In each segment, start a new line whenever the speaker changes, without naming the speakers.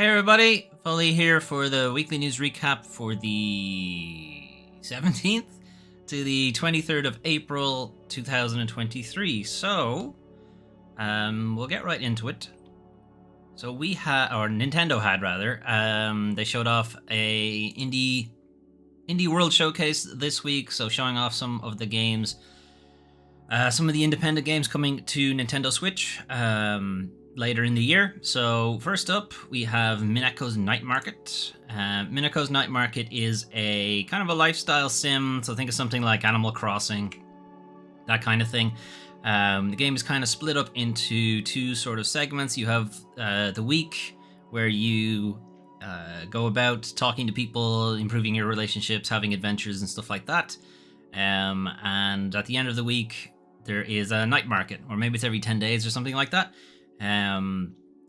Hey everybody, Foley here for the weekly news recap for the 17th to the 23rd of April 2023. So, we'll get right into it. So we had, or Nintendo had rather, they showed off a indie world showcase this week. So showing off some of the games, some of the independent games coming to Nintendo Switch later in the year. So first up, we have Mineko's Night Market. Mineko's Night Market is a kind of a lifestyle sim. So think of something like Animal Crossing, that kind of thing. The game is kind of split up into two sort of segments. You have the week where you go about talking to people, improving your relationships, having adventures and stuff like that. And at the end of the week, there is a night market, or maybe it's every 10 days or something like that.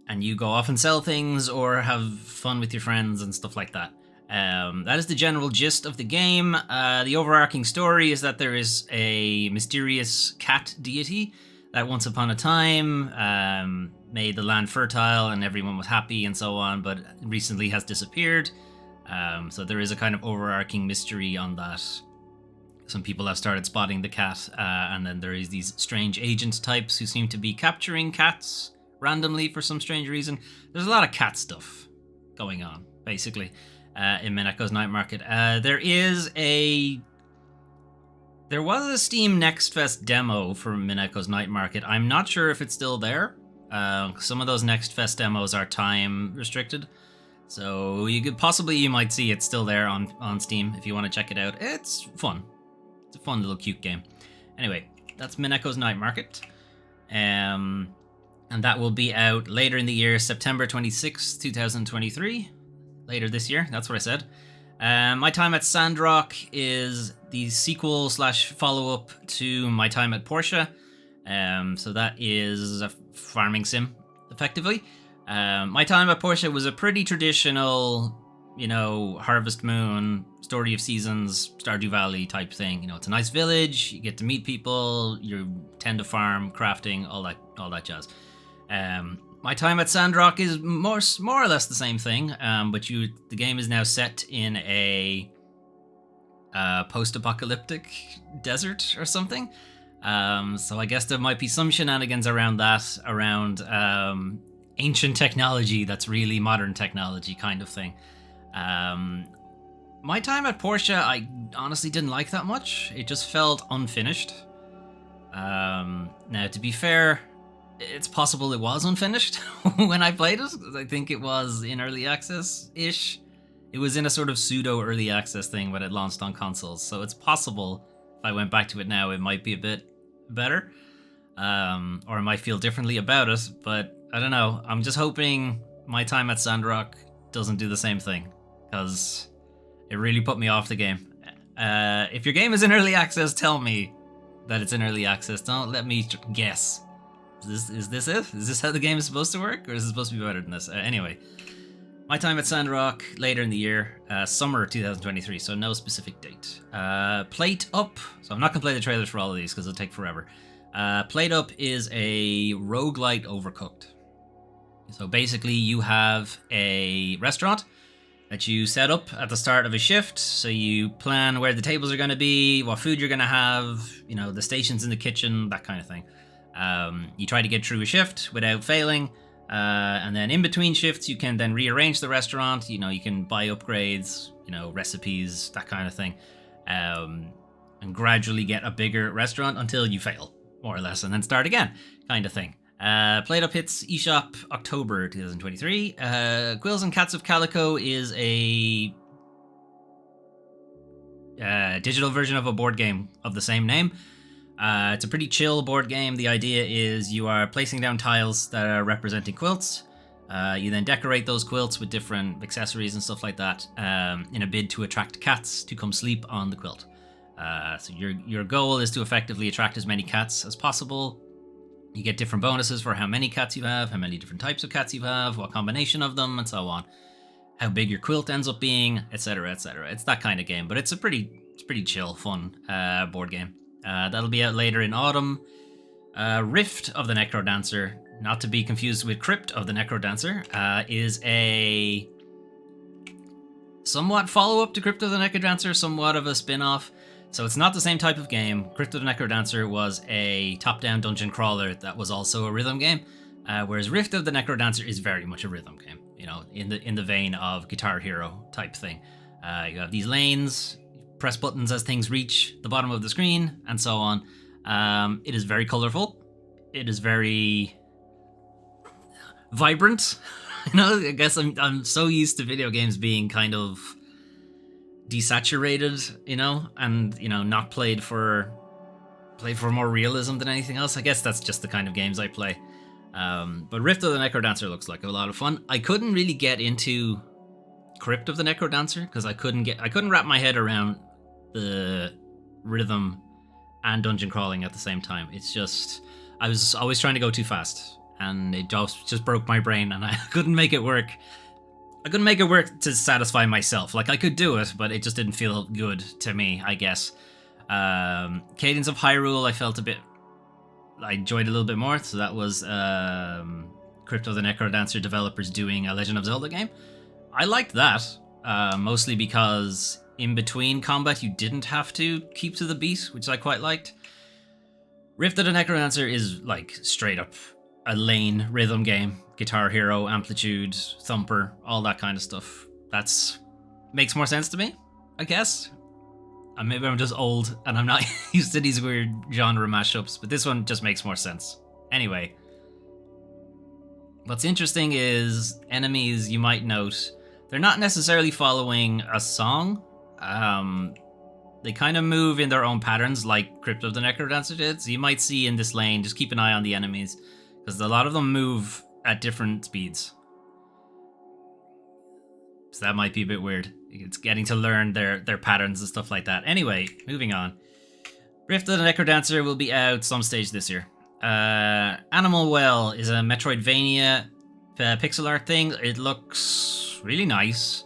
And you go off and sell things or have fun with your friends and stuff like that. That is the general gist of the game. The overarching story is that there is a mysterious cat deity that once upon a time made the land fertile and everyone was happy and so on, but recently has disappeared. So there is a kind of overarching mystery on that. Some people have started spotting the cat, and then there is these strange agent types who seem to be capturing cats randomly for some strange reason. There's a lot of cat stuff going on, basically, in Mineko's Night Market. There was a Steam Next Fest demo for Mineko's Night Market. I'm not sure if it's still there. Some of those Next Fest demos are time restricted, so you might see it still there on Steam if you want to check it out. It's fun. It's a fun little cute game. Anyway, that's Mineko's Night Market. And that will be out later in the year, September 26th, 2023. Later this year, that's what I said. My Time at Sandrock is the sequel / follow-up to My Time at Portia. So that is a farming sim, effectively. My Time at Portia was a pretty traditional, Harvest Moon, Story of Seasons, Stardew Valley type thing. It's a nice village, you get to meet people, you tend to farm, crafting, all that jazz. My Time at Sandrock is more or less the same thing, but the game is now set in a post-apocalyptic desert or something. So I guess there might be some shenanigans around that, around ancient technology that's really modern technology kind of thing. My Time at Portia, I honestly didn't like that much. It just felt unfinished. Now, to be fair, it's possible it was unfinished when I played it. I think it was in early access-ish. It was in a sort of pseudo early access thing when it launched on consoles. So it's possible if I went back to it now, it might be a bit better. Or I might feel differently about it. But I don't know. I'm just hoping My Time at Sandrock doesn't do the same thing, because it really put me off the game. If your game is in early access, tell me that it's in early access. Don't let me guess. Is this it? Is this how the game is supposed to work? Or is it supposed to be better than this? Anyway, My Time at Sandrock, later in the year, summer 2023, so no specific date. Plate Up, so I'm not going to play the trailers for all of these because it'll take forever. Plate Up is a roguelite Overcooked. So basically you have a restaurant that you set up at the start of a shift. So you plan where the tables are going to be, what food you're going to have, the stations in the kitchen, that kind of thing. You try to get through a shift without failing, and then in between shifts you can then rearrange the restaurant. You can buy upgrades, recipes, that kind of thing, and gradually get a bigger restaurant until you fail, more or less, and then start again, kind of thing. Plate Up hits eShop October 2023. Quills and Cats of Calico is a digital version of a board game of the same name. It's a pretty chill board game. The idea is you are placing down tiles that are representing quilts. You then decorate those quilts with different accessories and stuff like that, in a bid to attract cats to come sleep on the quilt. So your goal is to effectively attract as many cats as possible. You get different bonuses for how many cats you have, how many different types of cats you have, what combination of them, and so on. How big your quilt ends up being, etc., etc. It's that kind of game, but it's pretty chill, fun board game. That'll be out later in autumn. Rift of the Necrodancer not to be confused with Crypt of the Necrodancer, is a somewhat follow-up to Crypt of the Necrodancer, somewhat of a spin-off. So it's not the same type of game. Crypt of the Necrodancer was a top-down dungeon crawler that was also a rhythm game, whereas Rift of the Necrodancer is very much a rhythm game, you know, in the vein of Guitar Hero type thing. You have these lanes, press buttons as things reach the bottom of the screen, and so on. It is very colorful. It is very vibrant. You know, I guess I'm so used to video games being kind of desaturated, you know, and, you know, not played for more realism than anything else. I guess that's just the kind of games I play. But Rift of the Necrodancer looks like a lot of fun. I couldn't really get into Crypt of the Necrodancer because I couldn't wrap my head around the rhythm and dungeon crawling at the same time. It's just, I was always trying to go too fast, and it just broke my brain, and I couldn't make it work. I couldn't make it work to satisfy myself. Like, I could do it, but it just didn't feel good to me, I guess. Cadence of Hyrule, I enjoyed a little bit more, so that was Crypt of the Necrodancer developers doing a Legend of Zelda game. I liked that, mostly because in between combat you didn't have to keep to the beat, which I quite liked. Rift of the Necrodancer is like straight up a lane rhythm game. Guitar Hero, Amplitude, Thumper, all that kind of stuff. That's makes more sense to me, I guess. Maybe I'm just old and I'm not used to these weird genre mashups, but this one just makes more sense. Anyway, what's interesting is enemies, you might note, they're not necessarily following a song. They kind of move in their own patterns like Crypt of the Necrodancer did. So you might see in this lane, just keep an eye on the enemies, because a lot of them move at different speeds. So that might be a bit weird. It's getting to learn their patterns and stuff like that. Anyway, moving on. Rift of the Necrodancer will be out some stage this year. Animal Well is a Metroidvania pixel art thing. It looks really nice.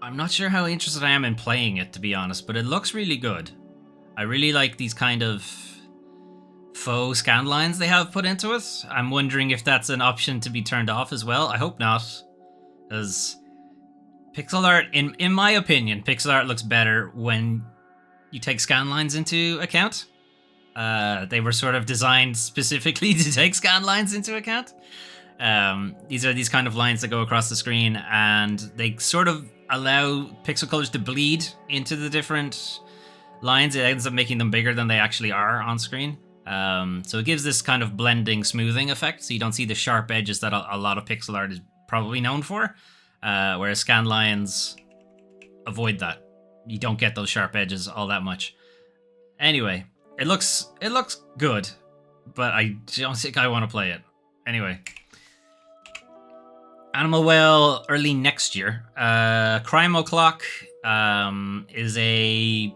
I'm not sure how interested I am in playing it, to be honest, but it looks really good. I really like these kind of faux scan lines they have put into it. I'm wondering if that's an option to be turned off as well. I hope not, because pixel art, in my opinion, pixel art looks better when you take scan lines into account. They were sort of designed specifically to take scan lines into account. These are these kind of lines that go across the screen, and they sort of allow pixel colors to bleed into the different lines. It ends up making them bigger than they actually are on screen. So it gives this kind of blending, smoothing effect, so you don't see the sharp edges that a lot of pixel art is probably known for, whereas scan lines avoid that. You don't get those sharp edges all that much. Anyway, it looks good, but I don't think I want to play it. Anyway, Animal Well early next year. Crime O'Clock is a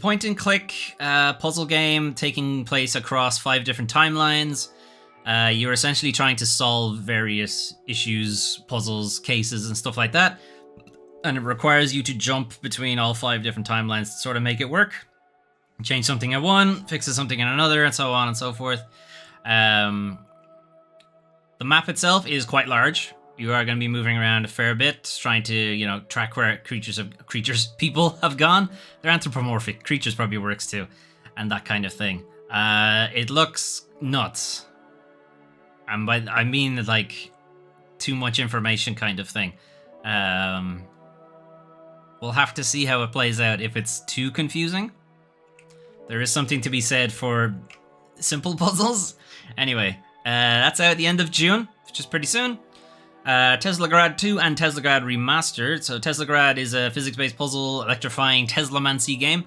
point-and-click puzzle game taking place across 5 different timelines. You're essentially trying to solve various issues, puzzles, cases, and stuff like that. And it requires you to jump between all 5 different timelines to sort of make it work. Change something in one, fixes something in another, and so on and so forth. The map itself is quite large. You are going to be moving around a fair bit, trying to, you know, track where people have gone. They're anthropomorphic. Creatures probably works too, and that kind of thing. It looks nuts. And I mean, like, too much information kind of thing. We'll have to see how it plays out. If it's too confusing, there is something to be said for simple puzzles. Anyway, that's out at the end of June, which is pretty soon. Teslagrad 2 and Teslagrad Remastered. So Teslagrad is a physics-based puzzle electrifying Teslamancy game.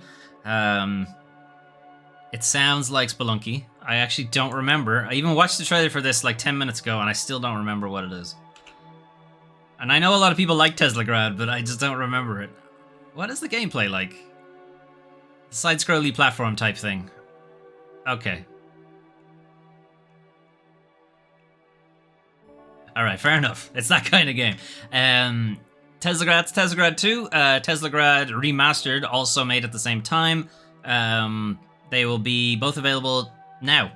It sounds like Spelunky. I actually don't remember. I even watched the trailer for this like 10 minutes ago, and I still don't remember what it is. And I know a lot of people like Teslagrad, but I just don't remember it. What is the gameplay like? Side-scrolly platform type thing. Okay. Alright, fair enough. It's that kind of game. Teslagrad 2, Teslagrad Remastered, also made at the same time. They will be both available now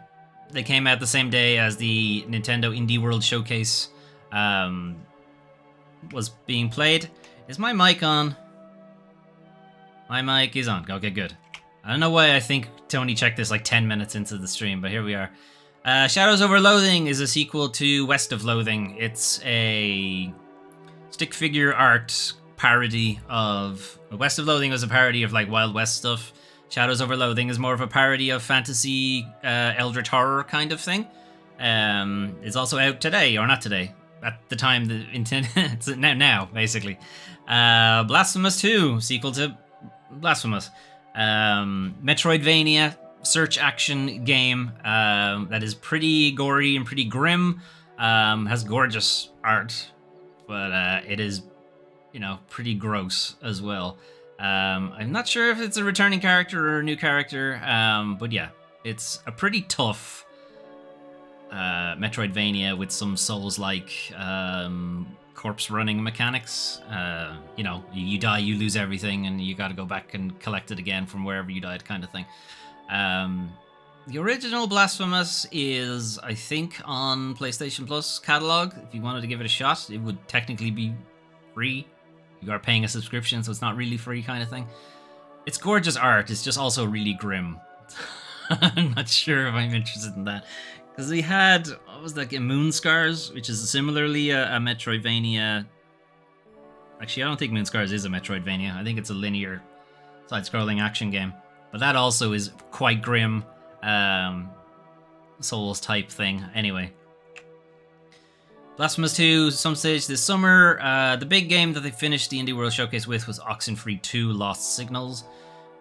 They came out the same day as the Nintendo Indie World Showcase was being played. Is my mic on? My mic is on. Okay, good. I don't know why I think Tony checked this like 10 minutes into the stream, but here we are. Shadows Over Loathing is a sequel to West of Loathing. It's a stick figure art parody of... West of Loathing was a parody of like Wild West stuff. Shadows Over Loathing is more of a parody of fantasy eldritch horror kind of thing. It's also out today, or not today. At the time, it's now, basically. Blasphemous 2, sequel to Blasphemous. Metroidvania search action game that is pretty gory and pretty grim. Has gorgeous art, but it is, pretty gross as well. I'm not sure if it's a returning character or a new character, but yeah, it's a pretty tough Metroidvania with some Souls-like corpse running mechanics. You die, you lose everything, and you gotta go back and collect it again from wherever you died, kind of thing. The original Blasphemous is, I think, on PlayStation Plus catalog. If you wanted to give it a shot, it would technically be free. You are paying a subscription, so it's not really free, kind of thing. It's gorgeous art. It's just also really grim. I'm not sure if I'm interested in that. Because we had, what was that game? Moonscars, which is similarly a Metroidvania. Actually, I don't think Moonscars is a Metroidvania. I think it's a linear side-scrolling action game. But that also is quite grim. Souls type thing. Anyway. Blasphemous 2, some stage this summer. The big game that they finished the Indie World Showcase with was Oxenfree 2 Lost Signals.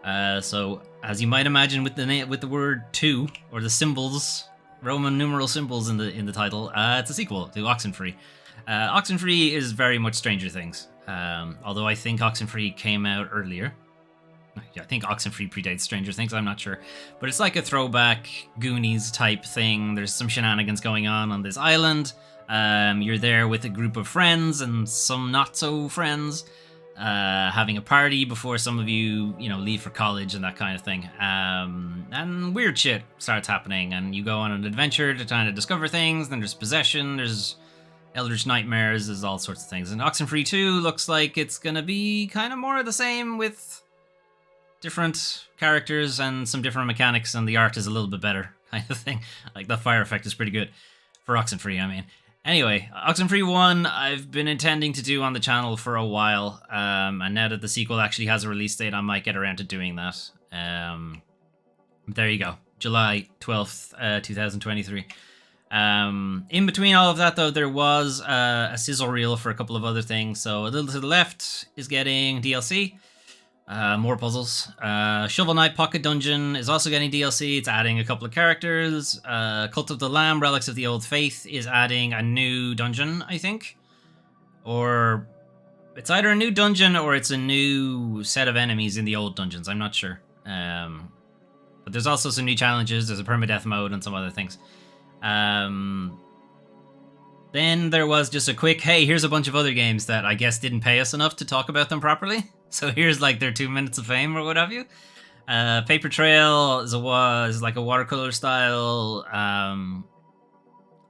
So, as you might imagine with the word 2, or the symbols, Roman numeral symbols in the title, it's a sequel to Oxenfree. Oxenfree is very much Stranger Things. Although I think Oxenfree came out earlier. I think Oxenfree predates Stranger Things, I'm not sure. But it's like a throwback Goonies type thing. There's some shenanigans going on this island. You're there with a group of friends and some not so friends, having a party before some of you, leave for college and that kind of thing. And weird shit starts happening, and you go on an adventure to try to discover things. Then there's possession, there's eldritch nightmares, there's all sorts of things. And Oxenfree 2 looks like it's gonna be kind of more of the same with different characters and some different mechanics, and the art is a little bit better, kind of thing. Like, the fire effect is pretty good for Oxenfree, I mean. Anyway, Oxenfree 1 I've been intending to do on the channel for a while, and now that the sequel actually has a release date, I might get around to doing that. There you go, July 12th, 2023. In between all of that, though, there was a sizzle reel for a couple of other things. So a little to the left is getting DLC. More puzzles. Shovel Knight Pocket Dungeon is also getting DLC. It's adding a couple of characters. Cult of the Lamb, Relics of the Old Faith is adding a new dungeon, I think. Or it's either a new dungeon or it's a new set of enemies in the old dungeons. I'm not sure. But there's also some new challenges. There's a permadeath mode and some other things. Then there was just a quick, hey, here's a bunch of other games that I guess didn't pay us enough to talk about them properly. So here's like their 2 minutes of fame or what have you. Paper Trail is like a watercolor style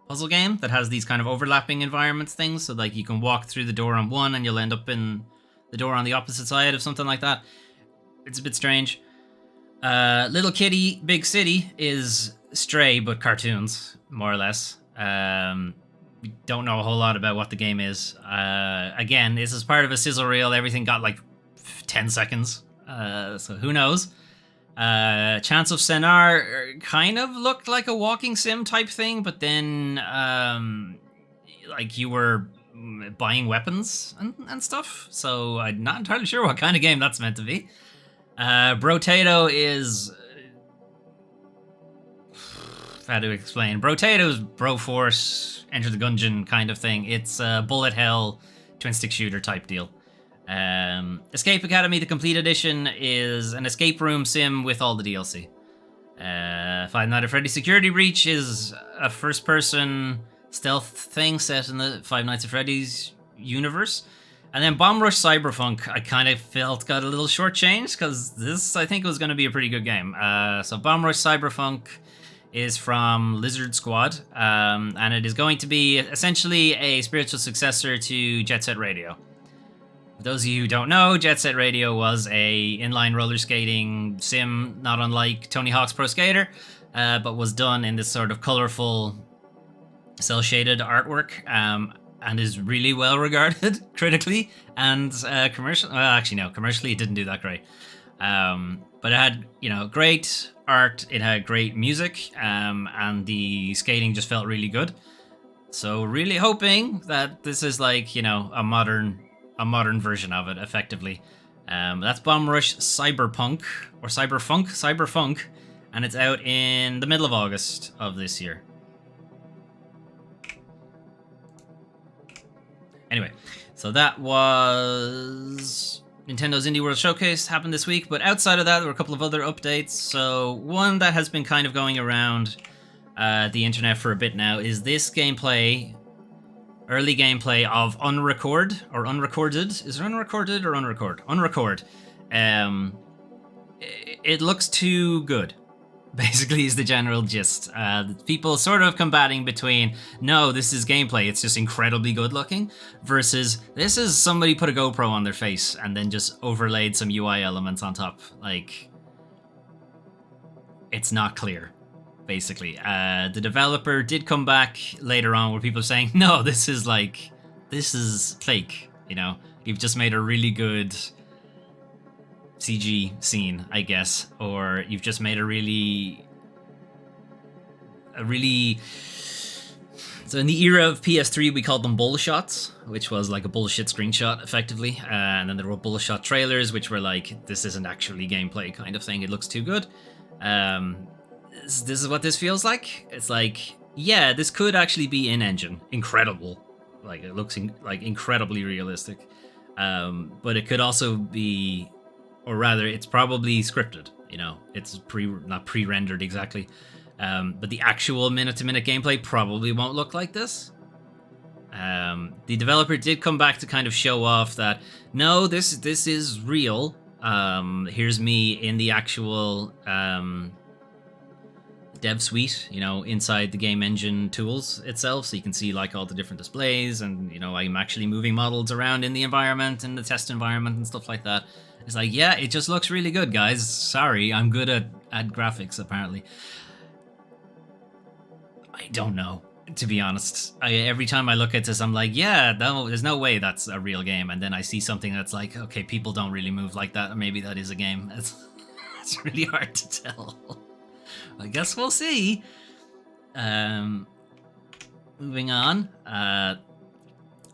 puzzle game that has these kind of overlapping environments things. So like you can walk through the door on one and you'll end up in the door on the opposite side of something like that. It's a bit strange. Little Kitty, Big City is Stray, but cartoons, more or less. We don't know a whole lot about what the game is. Again, this is part of a sizzle reel. Everything got like 10 seconds. So who knows? Chance of Senar kind of looked like a walking sim type thing, but then like you were buying weapons and stuff. So I'm not entirely sure what kind of game that's meant to be. Brotato is... how to explain? Brotato's Broforce, Enter the Gungeon kind of thing. It's a bullet hell twin stick shooter type deal. Escape Academy, the complete edition, is an escape room sim with all the DLC. Five Nights at Freddy's Security Breach is a first person stealth thing set in the Five Nights at Freddy's universe. And then Bomb Rush Cyberpunk, I kind of felt got a little shortchanged because this, I think, was going to be a pretty good game. So Bomb Rush Cyberpunk is from Lizard Squad, and it is going to be essentially a spiritual successor to Jet Set Radio. For those of you who don't know, Jet Set Radio was a inline roller skating sim, not unlike Tony Hawk's Pro Skater, but was done in this sort of colorful, cel-shaded artwork, and is really well regarded critically and commercially. Well, actually, no, commercially it didn't do that great. But it had, great art. It had great music, and the skating just felt really good. So really hoping that this is like, a modern version of it, effectively. That's Bomb Rush Cyberpunk, or Cyberfunk, and it's out in the middle of August of this year. Anyway, so that was Nintendo's Indie World Showcase, happened this week, but outside of that, there were a couple of other updates. So one that has been kind of going around the internet for a bit now is this early gameplay of Unrecorded. Is it unrecorded or unrecord? Unrecord. It looks too good, basically, is the general gist. People sort of combating between, no, this is gameplay, it's just incredibly good looking, versus this is somebody put a GoPro on their face and then just overlaid some UI elements on top. Like, it's not clear, basically. The developer did come back later on where people are saying, no, this is fake, you've just made a really good CG scene, I guess, or you've just made a really so in the era of PS3 we called them bullshots, which was like a bullshit screenshot effectively, and then there were bullshot trailers which were like, this isn't actually gameplay kind of thing, it looks too good. This is what this feels like. It's like, yeah, this could actually be in-engine incredible, like it looks like incredibly realistic, but it could also be, or rather, it's probably scripted. It's not pre-rendered exactly, but the actual minute-to-minute gameplay probably won't look like this. The developer did come back to kind of show off that, no, this is real. Here's me in the actual dev suite, inside the game engine tools itself, so you can see like all the different displays, and I'm actually moving models around in the environment, in the test environment and stuff like that. It's like, yeah, it just looks really good, guys. Sorry, I'm good at graphics, apparently. I don't know, to be honest. Every time I look at this, I'm like, yeah, no, there's no way that's a real game. And then I see something that's like, okay, people don't really move like that. Maybe that is a game. It's really hard to tell. I guess we'll see. Moving on.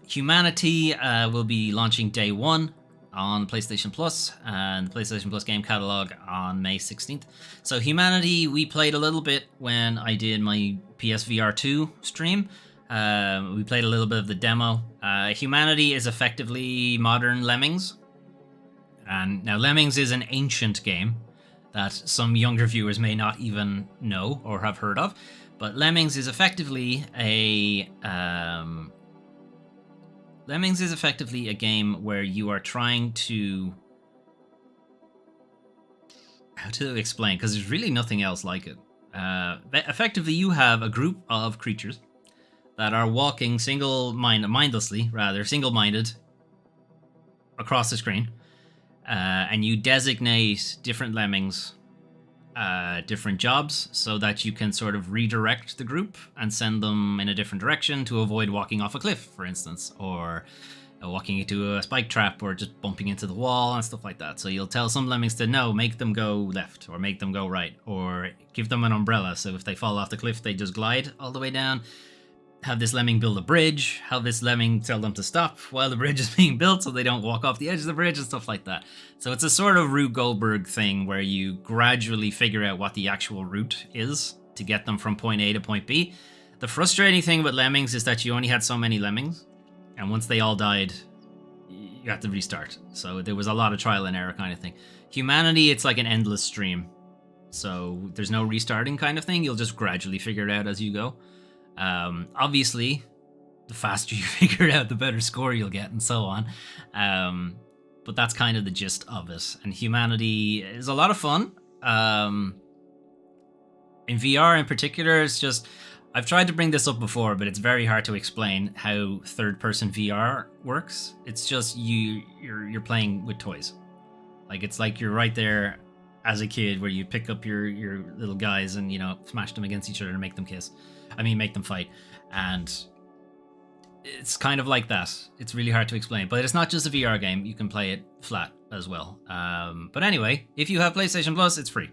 Humanity will be launching day one on PlayStation Plus and the PlayStation Plus game catalog on May 16th. So Humanity, we played a little bit when I did my PSVR 2 stream. We played a little bit of the demo. Humanity is effectively modern Lemmings. And now Lemmings is an ancient game that some younger viewers may not even know or have heard of. But Lemmings is effectively a game where you are trying to... How to explain? Because there's really nothing else like it. Effectively, you have a group of creatures that are walking single-minded across the screen. And you designate different lemmings, different jobs, so that you can sort of redirect the group and send them in a different direction to avoid walking off a cliff, for instance, or walking into a spike trap, or just bumping into the wall and stuff like that. So you'll tell some lemmings to no, make them go left, or make them go right, or give them an umbrella, so if they fall off the cliff, they just glide all the way down. Have this lemming build a bridge, have this lemming tell them to stop while the bridge is being built so they don't walk off the edge of the bridge and stuff like that. So it's a sort of Rube Goldberg thing where you gradually figure out what the actual route is to get them from point A to point B. The frustrating thing with lemmings is that you only had so many lemmings, and once they all died, you had to restart. So there was a lot of trial and error kind of thing. Humanity, it's like an endless stream. So there's no restarting kind of thing. You'll just gradually figure it out as you go. Obviously, the faster you figure it out, the better score you'll get, and so on. But that's kind of the gist of it. And Humanity is a lot of fun. In VR in particular, it's just, I've tried to bring this up before, but it's very hard to explain how third-person VR works. It's just you're playing with toys. Like, it's like you're right there as a kid where you pick up your little guys and, you know, smash them against each other and make them kiss. I mean, make them fight. And it's kind of like that. It's really hard to explain, but it's not just a VR game. You can play it flat as well. But anyway, if you have PlayStation Plus, it's free.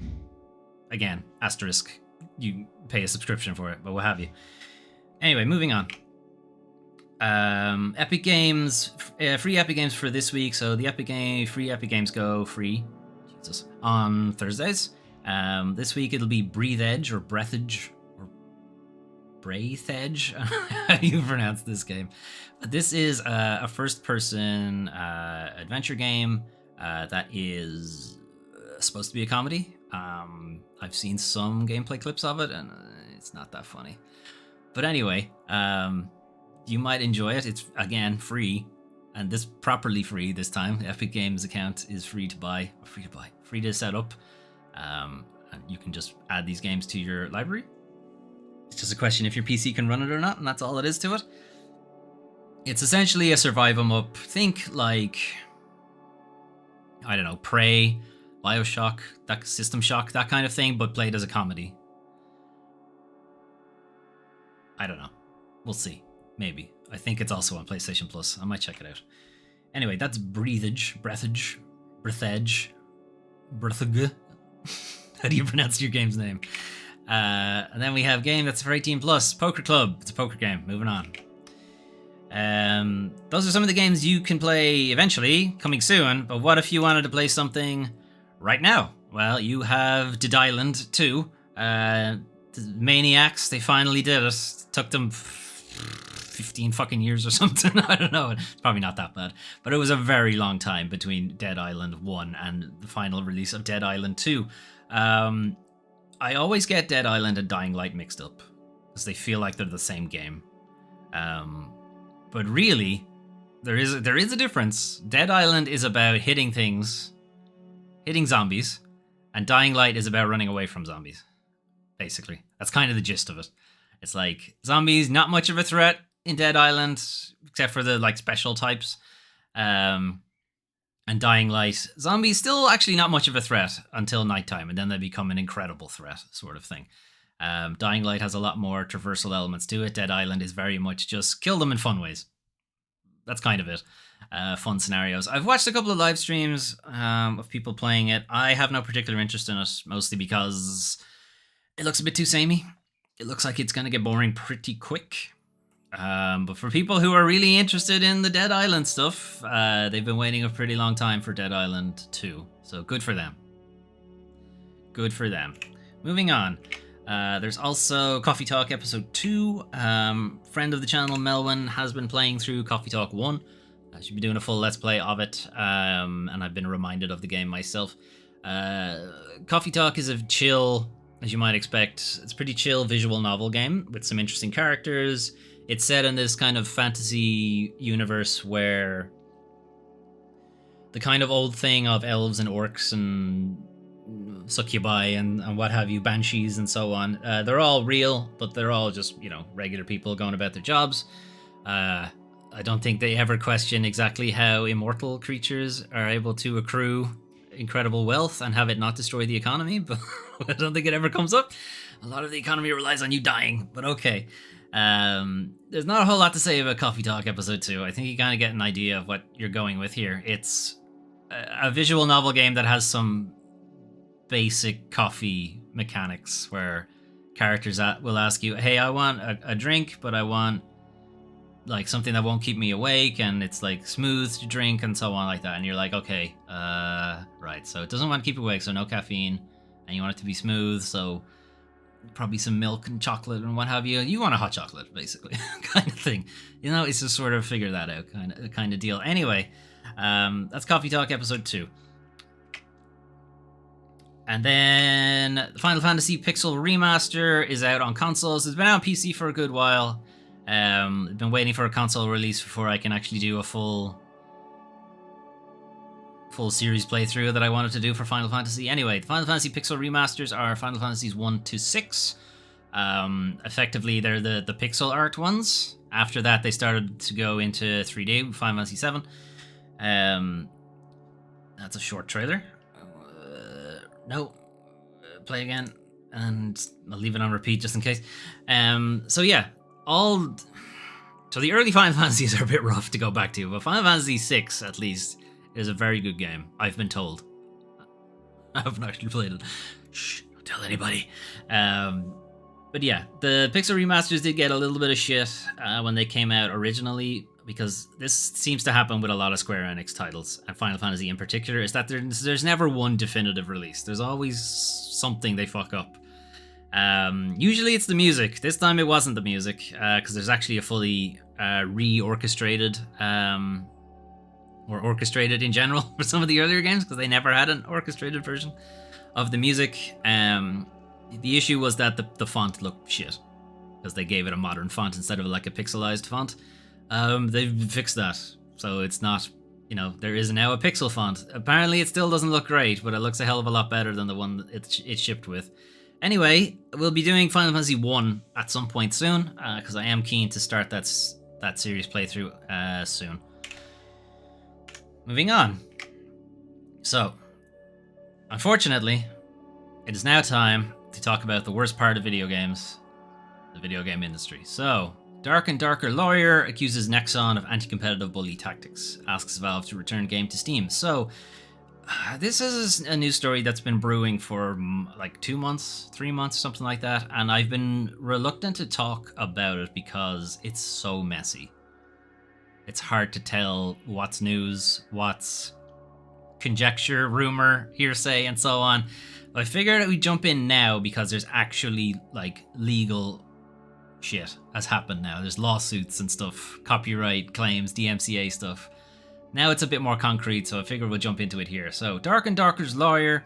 Again, asterisk, you pay a subscription for it, but what have you. Anyway, moving on. Epic Games, free Epic Games for this week. So the free Epic Games go free, Jesus, on Thursdays. This week it'll be Breathe Edge or Breath Edge or Breath Edge. How do you pronounce this game? This is a first-person adventure game that is supposed to be a comedy. I've seen some gameplay clips of it, and it's not that funny. But anyway, you might enjoy it. It's, again, free, and this properly free this time. The Epic Games account is free to buy, free to set up, and you can just add these games to your library. It's just a question if your PC can run it or not, and that's all it is to it. It's essentially a survive 'em up. Think like, I don't know, Prey, Bioshock, that System Shock, that kind of thing, but played as a comedy. I don't know. We'll see. Maybe. I think it's also on PlayStation Plus. I might check it out. Anyway, that's Breathage. How do you pronounce your game's name? And then we have a game that's for 18 plus, Poker Club. It's a poker game. Moving on. Those are some of the games you can play eventually, coming soon. But what if you wanted to play something right now? Well, you have Dead Island 2. The Maniacs, they finally did it. It took them 15 fucking years or something. I don't know. It's probably not that bad. But it was a very long time between Dead Island 1 and the final release of Dead Island 2. I always get Dead Island and Dying Light mixed up, because they feel like they're the same game. But really, there is a difference. Dead Island is about hitting zombies, and Dying Light is about running away from zombies. Basically, that's kind of the gist of it. It's like zombies, not much of a threat in Dead Island, except for the like special types. And Dying Light, zombies still actually not much of a threat until nighttime, and then they become an incredible threat, sort of thing. Dying Light has a lot more traversal elements to it. Dead Island is very much just kill them in fun ways. That's kind of it. Fun scenarios. I've watched a couple of live streams of people playing it. I have no particular interest in it, mostly because it looks a bit too samey. It looks like it's going to get boring pretty quick. But for people who are really interested in the Dead Island stuff, they've been waiting a pretty long time for Dead Island 2. So good for them. Good for them. Moving on. There's also Coffee Talk Episode 2. Friend of the channel, Melwin, has been playing through Coffee Talk 1. I should be doing a full Let's Play of it, and I've been reminded of the game myself. Coffee Talk is a chill, as you might expect. It's a pretty chill visual novel game with some interesting characters. It's set in this kind of fantasy universe where the kind of old thing of elves and orcs and succubi and what have you, banshees and so on, they're all real, but they're all just, you know, regular people going about their jobs. I don't think they ever question exactly how immortal creatures are able to accrue incredible wealth and have it not destroy the economy, but I don't think it ever comes up. A lot of the economy relies on you dying, but okay. There's not a whole lot to say about Coffee Talk Episode 2. I think you kind of get an idea of what you're going with here. It's a visual novel game that has some basic coffee mechanics where characters will ask you, hey, I want a drink, but I want like something that won't keep me awake, and it's like smooth to drink and so on like that. And you're like, okay, right. So it doesn't want to keep you awake, so no caffeine, and you want it to be smooth, so probably some milk and chocolate and what have you. You want a hot chocolate, basically, kind of thing. You know, it's just sort of figure that out kind of deal. Anyway, that's Coffee Talk Episode 2. And then Final Fantasy Pixel Remaster is out on consoles. It's been out on PC for a good while. I've been waiting for a console release before I can actually do a full full series playthrough that I wanted to do for Final Fantasy. Anyway, the Final Fantasy Pixel remasters are Final Fantasies 1 to 6. Effectively, they're the pixel art ones. After that, they started to go into 3D with Final Fantasy 7. That's a short trailer. No. Play again. And I'll leave it on repeat just in case. So yeah, so the early Final Fantasies are a bit rough to go back to, but Final Fantasy 6, at least, is a very good game, I've been told. I haven't actually played it. Shh, don't tell anybody. But yeah, the Pixel remasters did get a little bit of shit when they came out originally, because this seems to happen with a lot of Square Enix titles, and Final Fantasy in particular, is that there's never one definitive release. There's always something they fuck up. Usually it's the music. This time it wasn't the music, because there's actually a fully re-orchestrated, or orchestrated in general for some of the earlier games, because they never had an orchestrated version of the music. The issue was that the font looked shit, because they gave it a modern font instead of like a pixelized font. They've fixed that, so it's not, there is now a pixel font. Apparently it still doesn't look great, but it looks a hell of a lot better than the one it shipped with. Anyway, we'll be doing Final Fantasy 1 at some point soon, because I am keen to start that series playthrough soon. Moving on. So, unfortunately, it is now time to talk about the worst part of video games, the video game industry. So, Dark and Darker lawyer accuses Nexon of anti-competitive bully tactics, asks Valve to return game to Steam. So, this is a news story that's been brewing for like 2 months, 3 months, something like that, and I've been reluctant to talk about it because it's so messy. It's hard to tell what's news, what's conjecture, rumor, hearsay, and so on. I figured that we'd jump in now because there's actually like legal shit has happened now. There's lawsuits and stuff, copyright claims, DMCA stuff. Now it's a bit more concrete, so I figured we'll jump into it here. So, Dark and Darker's lawyer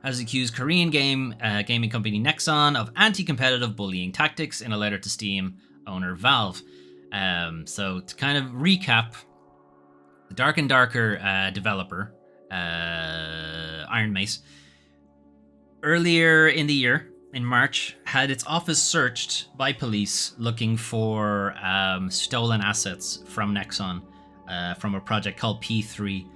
has accused Korean gaming company Nexon of anti-competitive bullying tactics in a letter to Steam owner Valve. So, to kind of recap, the Dark and Darker developer, Iron Mace, earlier in the year, in March, had its office searched by police looking for stolen assets from Nexon. From a project called P3.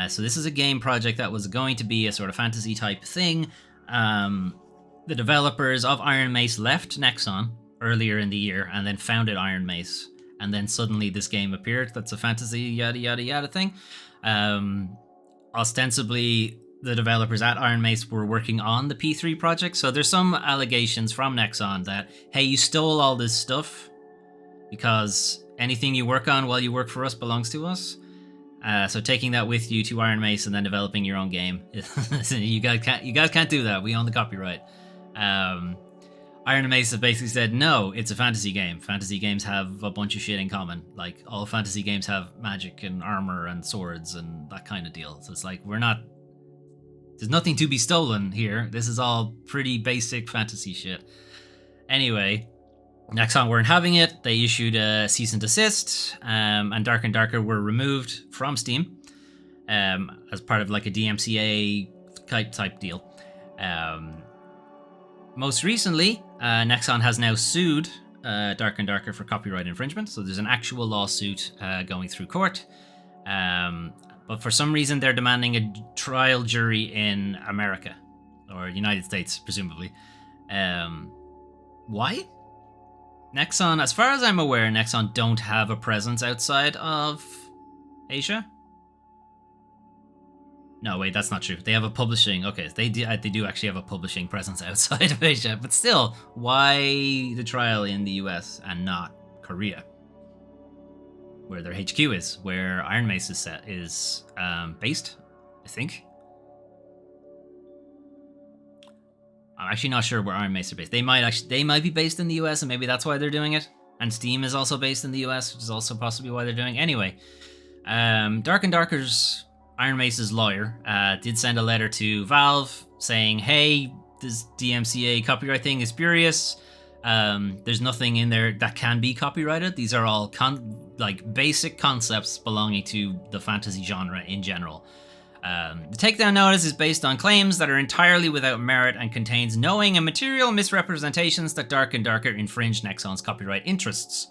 So this is a game project that was going to be a sort of fantasy type thing. The developers of Iron Mace left Nexon earlier in the year and then founded Iron Mace. And then suddenly this game appeared. That's a fantasy yada yada yada thing. Ostensibly, the developers at Iron Mace were working on the P3 project. So there's some allegations from Nexon that, hey, you stole all this stuff because anything you work on while you work for us belongs to us. So taking that with you to Iron Mace and then developing your own game, you guys can't do that. We own the copyright. Iron Mace have basically said, no, it's a fantasy game. Fantasy games have a bunch of shit in common. Like, all fantasy games have magic and armor and swords and that kind of deal. So it's like, there's nothing to be stolen here. This is all pretty basic fantasy shit. Anyway, Nexon weren't having it. They issued a cease and desist, and Darker were removed from Steam as part of like a DMCA type deal. Most recently, Nexon has now sued Darker for copyright infringement, so there's an actual lawsuit going through court. But for some reason, they're demanding a trial jury in America, or United States, presumably. Why? Nexon, as far as I'm aware, Nexon don't have a presence outside of Asia. No, wait, that's not true. They have a publishing... Okay, they do actually have a publishing presence outside of Asia. But still, why the trial in the US and not Korea? Where their HQ is, where Iron Mace is based, I think. I'm actually not sure where Iron Mace are based. They might be based in the US, and maybe that's why they're doing it. And Steam is also based in the US, which is also possibly why they're doing it. Anyway, Dark and Darker's Iron Mace's lawyer did send a letter to Valve saying, hey, this DMCA copyright thing is spurious. There's nothing in there that can be copyrighted. These are all basic concepts belonging to the fantasy genre in general. The takedown notice is based on claims that are entirely without merit and contains knowing and material misrepresentations that Dark and Darker infringe Nexon's copyright interests.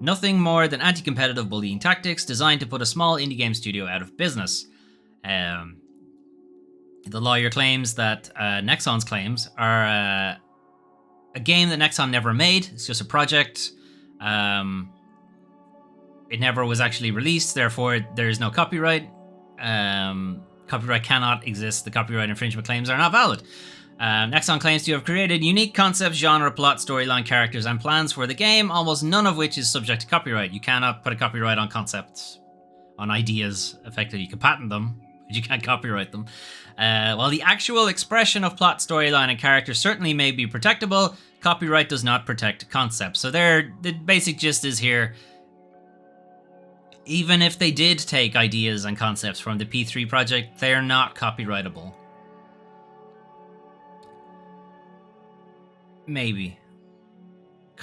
Nothing more than anti-competitive bullying tactics designed to put a small indie game studio out of business. The lawyer claims that Nexon's claims are a game that Nexon never made. It's just a project. It never was actually released, therefore there is no copyright. Copyright cannot exist. The copyright infringement claims are not valid. Nexon claims to have created unique concepts, genre, plot, storyline, characters, and plans for the game, almost none of which is subject to copyright. You cannot put a copyright on concepts, on ideas. Effectively, you can patent them, but you can't copyright them. While the actual expression of plot, storyline, and characters certainly may be protectable, copyright does not protect concepts. So the basic gist is here, even if they did take ideas and concepts from the P3 project, they're not copyrightable. Maybe.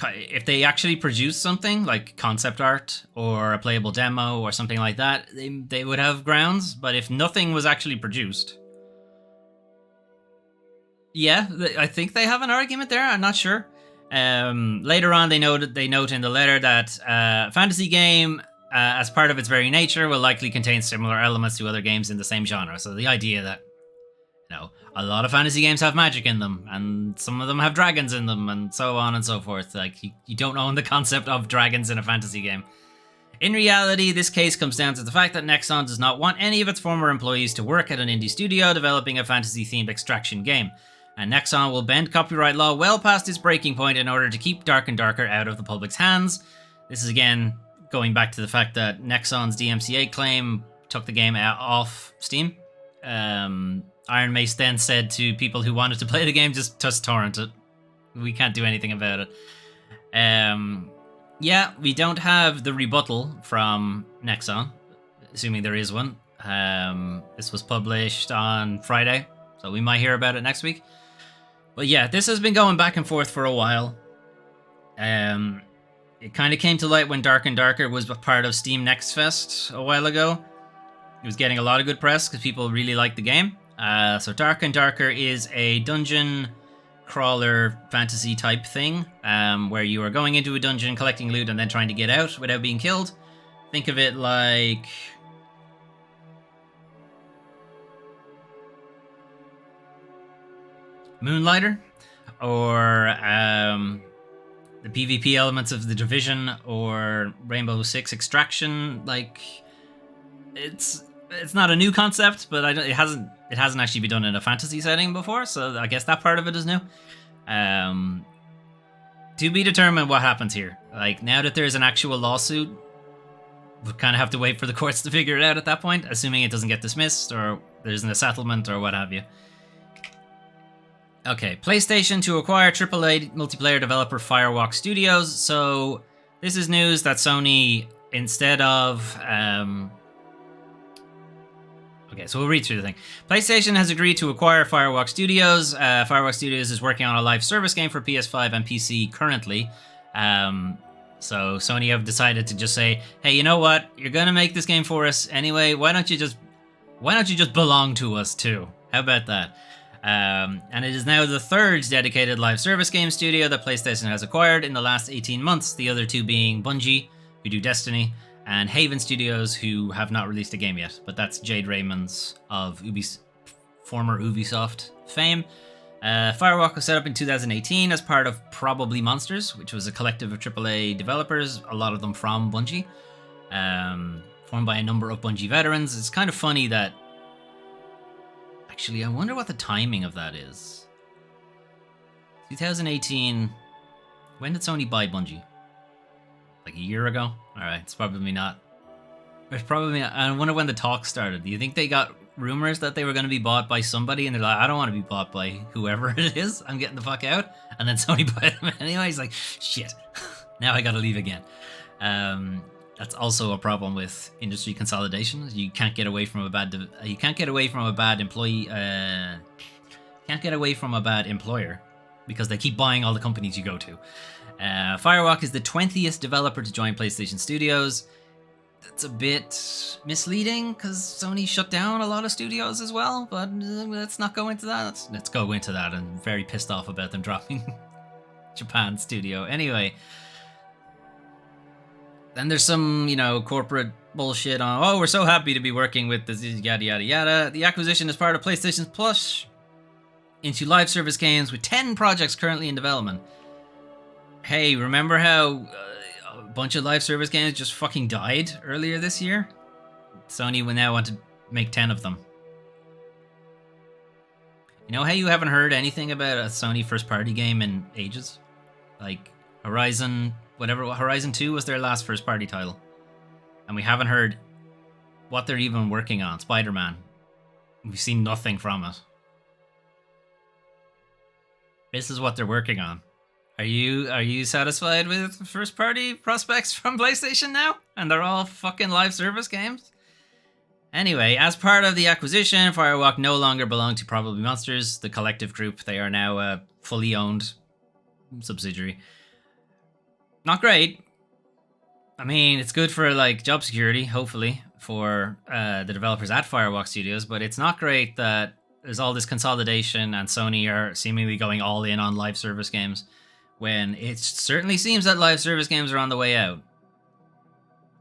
If they actually produce something like concept art or a playable demo or something like that, they would have grounds. But if nothing was actually produced, yeah, I think they have an argument there. I'm not sure. Later on, they note in the letter that fantasy game, as part of its very nature, will likely contain similar elements to other games in the same genre. So the idea that, you know, a lot of fantasy games have magic in them, and some of them have dragons in them, and so on and so forth. Like, you don't own the concept of dragons in a fantasy game. In reality, this case comes down to the fact that Nexon does not want any of its former employees to work at an indie studio developing a fantasy-themed extraction game. And Nexon will bend copyright law well past its breaking point in order to keep Dark and Darker out of the public's hands. This is again going back to the fact that Nexon's DMCA claim took the game off Steam. Iron Mace then said to people who wanted to play the game, just torrent it. We can't do anything about it. Yeah, we don't have the rebuttal from Nexon, assuming there is one. This was published on Friday, so we might hear about it next week. But yeah, this has been going back and forth for a while. It kind of came to light when Dark and Darker was part of Steam Next Fest a while ago. It was getting a lot of good press because people really liked the game. So Dark and Darker is a dungeon crawler fantasy type thing, where you are going into a dungeon, collecting loot, and then trying to get out without being killed. Think of it like Moonlighter, or the PvP elements of The Division, or Rainbow Six Extraction. Like, it's not a new concept, but it hasn't actually been done in a fantasy setting before, so I guess that part of it is new. To be determined what happens here. Like, now that there's an actual lawsuit, we'll kind of have to wait for the courts to figure it out at that point, assuming it doesn't get dismissed, or there isn't a settlement, or what have you. Okay, PlayStation to acquire AAA multiplayer developer Firewalk Studios. So this is news that Sony, instead of... Okay, so we'll read through the thing. PlayStation has agreed to acquire Firewalk Studios. Firewalk Studios is working on a live service game for PS5 and PC currently. So Sony have decided to just say, hey, you know what? You're gonna make this game for us anyway. Why don't you just belong to us too? How about that? And it is now the third dedicated live service game studio that PlayStation has acquired in the last 18 months, the other two being Bungie, who do Destiny, and Haven Studios, who have not released a game yet, but that's Jade Raymond's of former Ubisoft fame. Firewalk was set up in 2018 as part of Probably Monsters, which was a collective of AAA developers, a lot of them from Bungie, formed by a number of Bungie veterans. It's kind of funny that... Actually, I wonder what the timing of that is. 2018... When did Sony buy Bungie? Like a year ago? Alright, it's probably not. It's probably not. I wonder when the talk started. Do you think they got rumors that they were going to be bought by somebody and they're like, I don't want to be bought by whoever it is. I'm getting the fuck out. And then Sony bought them anyway. He's like, shit. Now I got to leave again. That's also a problem with industry consolidation. You can't get away from a bad employee. Can't get away from a bad employer because they keep buying all the companies you go to. Firewalk is the 20th developer to join PlayStation Studios. that's a bit misleading because Sony shut down a lot of studios as well, but let's not go into that. Let's go into that. I'm very pissed off about them dropping Japan studio. Anyway, then there's some, corporate bullshit on, oh, we're so happy to be working with the yada yada yada. The acquisition is part of PlayStation's push into live service games with 10 projects currently in development. Hey, remember how a bunch of live service games just fucking died earlier this year? Sony will now want to make 10 of them. You know how you haven't heard anything about a Sony first party game in ages? Like Horizon 2 was their last first party title. And we haven't heard what they're even working on. Spider-Man. We've seen nothing from it. This is what they're working on. Are you satisfied with first party prospects from PlayStation now? And they're all fucking live service games? Anyway, as part of the acquisition, Firewalk no longer belong to Probably Monsters, the collective group. They are now a fully owned subsidiary. Not great. I mean, it's good for like job security, hopefully, for the developers at Firewalk Studios, but it's not great that there's all this consolidation and Sony are seemingly going all in on live service games when it certainly seems that live service games are on the way out.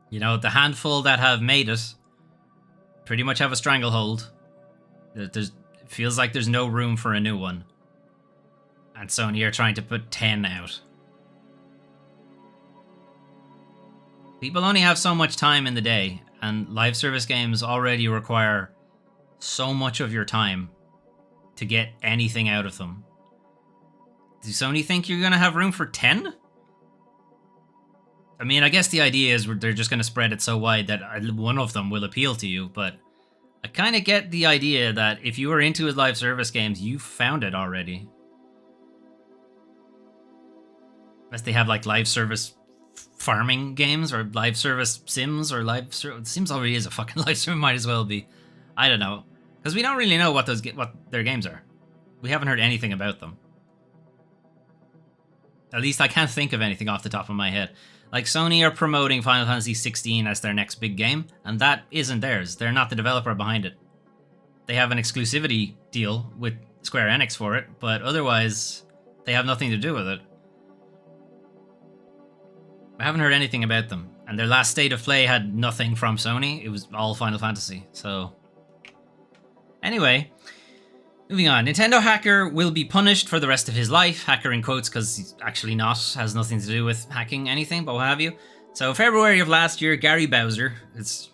The handful that have made it pretty much have a stranglehold. It feels like there's no room for a new one. And Sony are trying to put 10 out. People only have so much time in the day, and live service games already require so much of your time to get anything out of them. Do Sony think you're going to have room for 10? I mean, I guess the idea is they're just going to spread it so wide that one of them will appeal to you, but I kind of get the idea that if you were into live service games, you found it already. Unless they have like live service farming games or live service sims or Sims already is a fucking live service, might as well be. I don't know. Because we don't really know what their games are. We haven't heard anything about them. At least I can't think of anything off the top of my head. Like, Sony are promoting Final Fantasy 16 as their next big game, and that isn't theirs. They're not the developer behind it. They have an exclusivity deal with Square Enix for it, but otherwise, they have nothing to do with it. I haven't heard anything about them, and their last state of play had nothing from Sony. It was all Final Fantasy, so... Anyway, moving on. Nintendo hacker will be punished for the rest of his life. Hacker in quotes because he's actually not. Has nothing to do with hacking anything, but what have you. So February of last year, Gary Bowser, his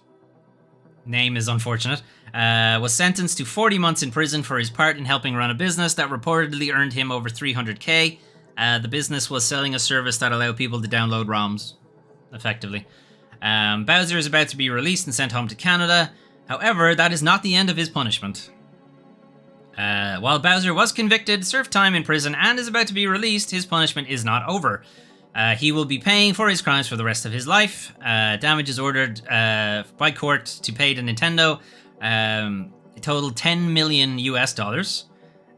name is unfortunate, was sentenced to 40 months in prison for his part in helping run a business that reportedly earned him over $300K. The business was selling a service that allowed people to download ROMs, effectively. Bowser is about to be released and sent home to Canada. However, that is not the end of his punishment. While Bowser was convicted, served time in prison, and is about to be released, his punishment is not over. He will be paying for his crimes for the rest of his life. Damage is ordered by court to pay to Nintendo. A total $10 million US dollars.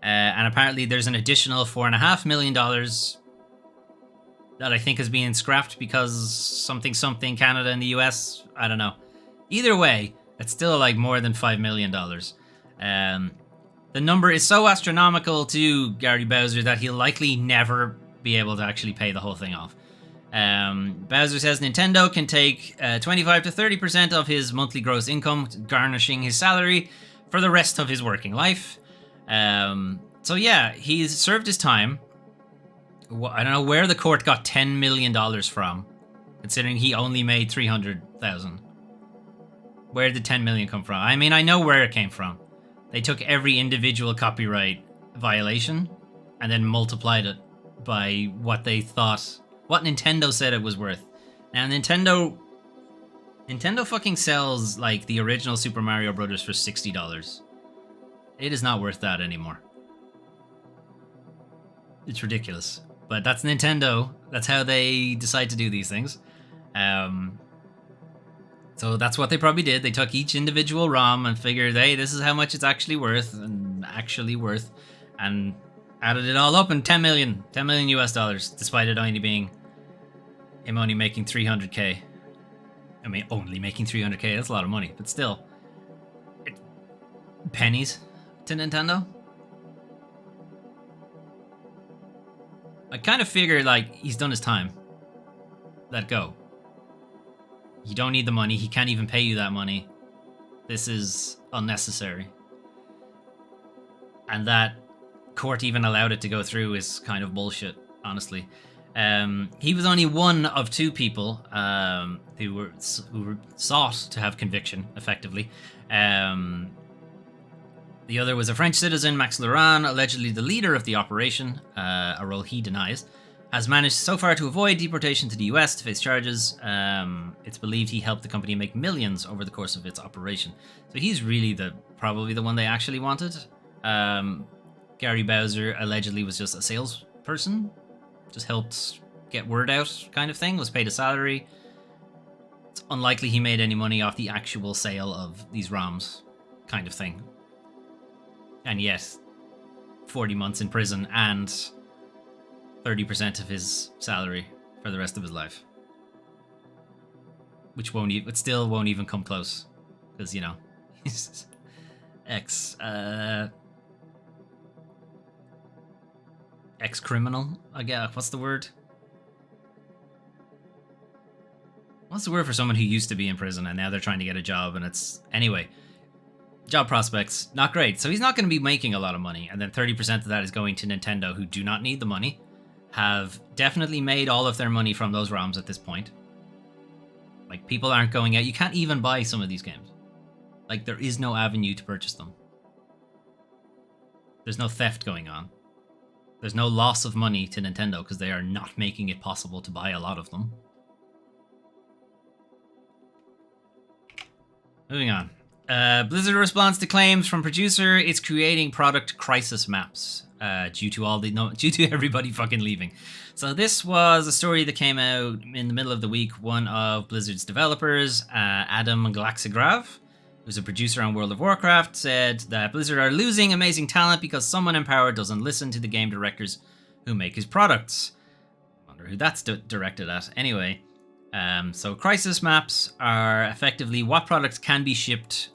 And apparently there's an additional $4.5 million that I think is being scrapped because something Canada and the US. I don't know. Either way, it's still like more than $5 million. The number is so astronomical to Gary Bowser that he'll likely never be able to actually pay the whole thing off. Bowser says Nintendo can take 25 to 30% of his monthly gross income, garnishing his salary for the rest of his working life. So yeah, he's served his time. I don't know where the court got $10 million from, considering he only made $300,000. Where did $10 million come from? I mean, I know where it came from. They took every individual copyright violation and then multiplied it by what they thought, what Nintendo said it was worth. Now, Nintendo fucking sells, like, the original Super Mario Brothers for $60. It is not worth that anymore. It's ridiculous. But that's Nintendo. That's how they decide to do these things. So that's what they probably did. They took each individual ROM and figured, hey, this is how much it's actually worth, and added it all up, and $10 million US dollars, despite it only being him only making $300K. I mean, only making 300k, that's a lot of money, but still. Pennies to Nintendo. I kind of figured, like, he's done his time. Let go. You don't need the money. He can't even pay you that money. This is unnecessary. And that court even allowed it to go through is kind of bullshit, honestly. He was only one of two people who were sought to have conviction, effectively. The other was a French citizen, Max Laurent, allegedly the leader of the operation, a role he denies, has managed so far to avoid deportation to the US to face charges. It's believed he helped the company make millions over the course of its operation. So he's really probably the one they actually wanted. Gary Bowser allegedly was just a salesperson, just helped get word out kind of thing, was paid a salary. It's unlikely he made any money off the actual sale of these ROMs kind of thing. And yet, 40 months in prison and 30% of his salary for the rest of his life. Which still won't even come close. Because, you know, he's ex-criminal, I guess. What's the word? What's the word for someone who used to be in prison and now they're trying to get a job and it's... Anyway, job prospects, not great. So he's not going to be making a lot of money. And then 30% of that is going to Nintendo, who do not need the money. Have definitely made all of their money from those ROMs at this point. Like, people aren't going out. You can't even buy some of these games. Like, there is no avenue to purchase them. There's no theft going on. There's no loss of money to Nintendo because they are not making it possible to buy a lot of them. Moving on. Blizzard responds to claims from producer it's creating product crisis maps due to everybody fucking leaving. So this was a story that came out in the middle of the week. One of Blizzard's developers, Adam Glaxagrav, who's a producer on World of Warcraft, said that Blizzard are losing amazing talent because someone in power doesn't listen to the game directors who make his products. I wonder who that's directed at. Anyway, so crisis maps are effectively what products can be shipped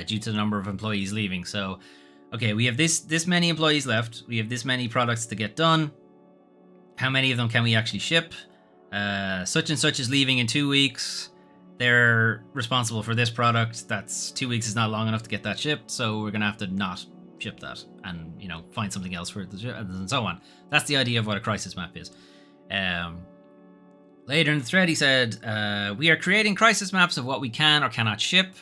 due to the number of employees leaving. So, okay, we have this many employees left. We have this many products to get done. How many of them can we actually ship? Such and such is leaving in 2 weeks. They're responsible for this product. That's 2 weeks is not long enough to get that shipped, so we're gonna have to not ship that and, you know, find something else for it to ship and so on. That's the idea of what a crisis map is. Later in the thread, he said, we are creating crisis maps of what we can or cannot ship.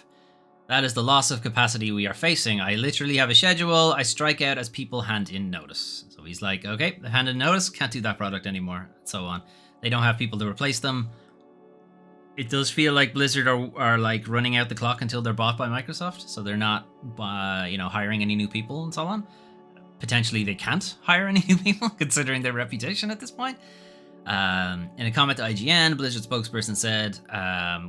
That is the loss of capacity we are facing. I literally have a schedule. I strike out as people hand in notice. So he's like, okay, they hand in notice, can't do that product anymore, and so on. They don't have people to replace them. It does feel like Blizzard are like running out the clock until they're bought by Microsoft, so they're not, hiring any new people and so on. Potentially, they can't hire any new people considering their reputation at this point. In a comment to IGN, Blizzard spokesperson said,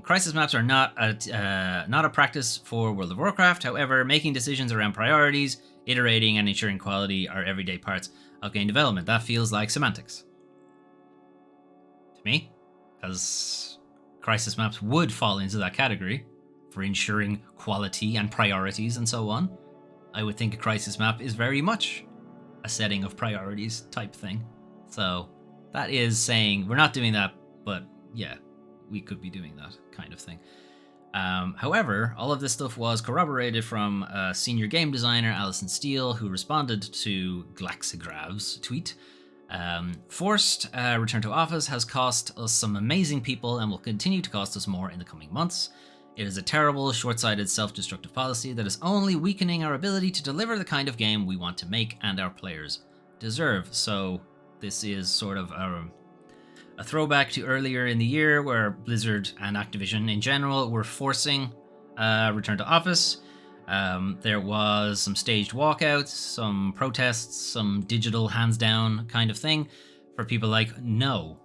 crisis maps are not a practice for World of Warcraft. However, making decisions around priorities, iterating, and ensuring quality are everyday parts of game development. That feels like semantics to me, because crisis maps would fall into that category for ensuring quality and priorities and so on. I would think a crisis map is very much a setting of priorities type thing. So that is saying we're not doing that, but yeah, we could be doing that kind of thing. However, all of this stuff was corroborated from senior game designer Alison Steele, who responded to Glaxagrav's tweet. Forced return to office has cost us some amazing people and will continue to cost us more in the coming months. It is a terrible, short-sighted, self-destructive policy that is only weakening our ability to deliver the kind of game we want to make and our players deserve. So this is sort of a throwback to earlier in the year where Blizzard and Activision in general were forcing return to office. There was some staged walkouts, some protests, some digital hands down kind of thing for people like, no.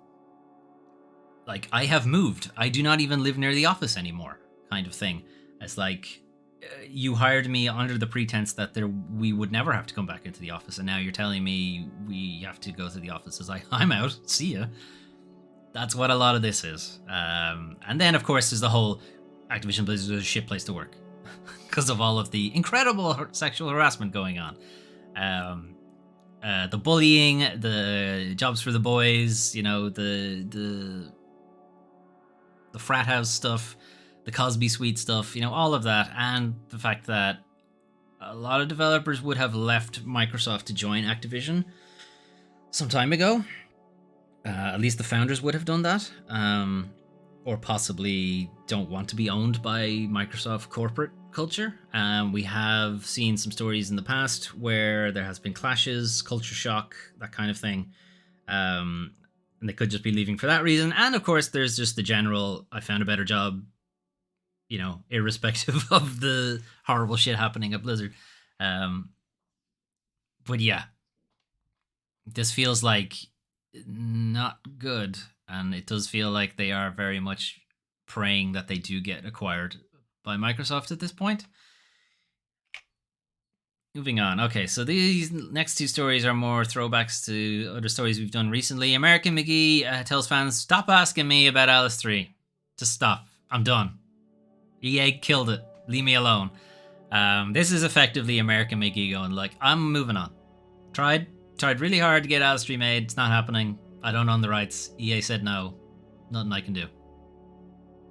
Like, I have moved. I do not even live near the office anymore kind of thing. It's like, you hired me under the pretense that we would never have to come back into the office, and now you're telling me we have to go to the office. It's like, I'm out. See ya. That's what a lot of this is. And then, of course, there's the whole Activision Blizzard is a shit place to work because of all of the incredible sexual harassment going on. The bullying, the jobs for the boys, the frat house stuff, the Cosby Suite stuff, all of that, and the fact that a lot of developers would have left Microsoft to join Activision some time ago. At least the founders would have done that, or possibly don't want to be owned by Microsoft corporate culture. We have seen some stories in the past where there has been clashes, culture shock, that kind of thing. And they could just be leaving for that reason. And of course, there's just the general, I found a better job, irrespective of the horrible shit happening at Blizzard. But yeah, this feels like not good, and it does feel like they are very much praying that they do get acquired by Microsoft at this point. Moving on. Okay, so these next two stories are more throwbacks to other stories we've done recently. American McGee tells fans, stop asking me about Alice 3. Just stop. I'm done. EA killed it. Leave me alone. This is effectively American McGee going like, I'm moving on. Tried really hard to get Alice 3 made. It's not happening. I don't own the rights. EA said no. Nothing I can do.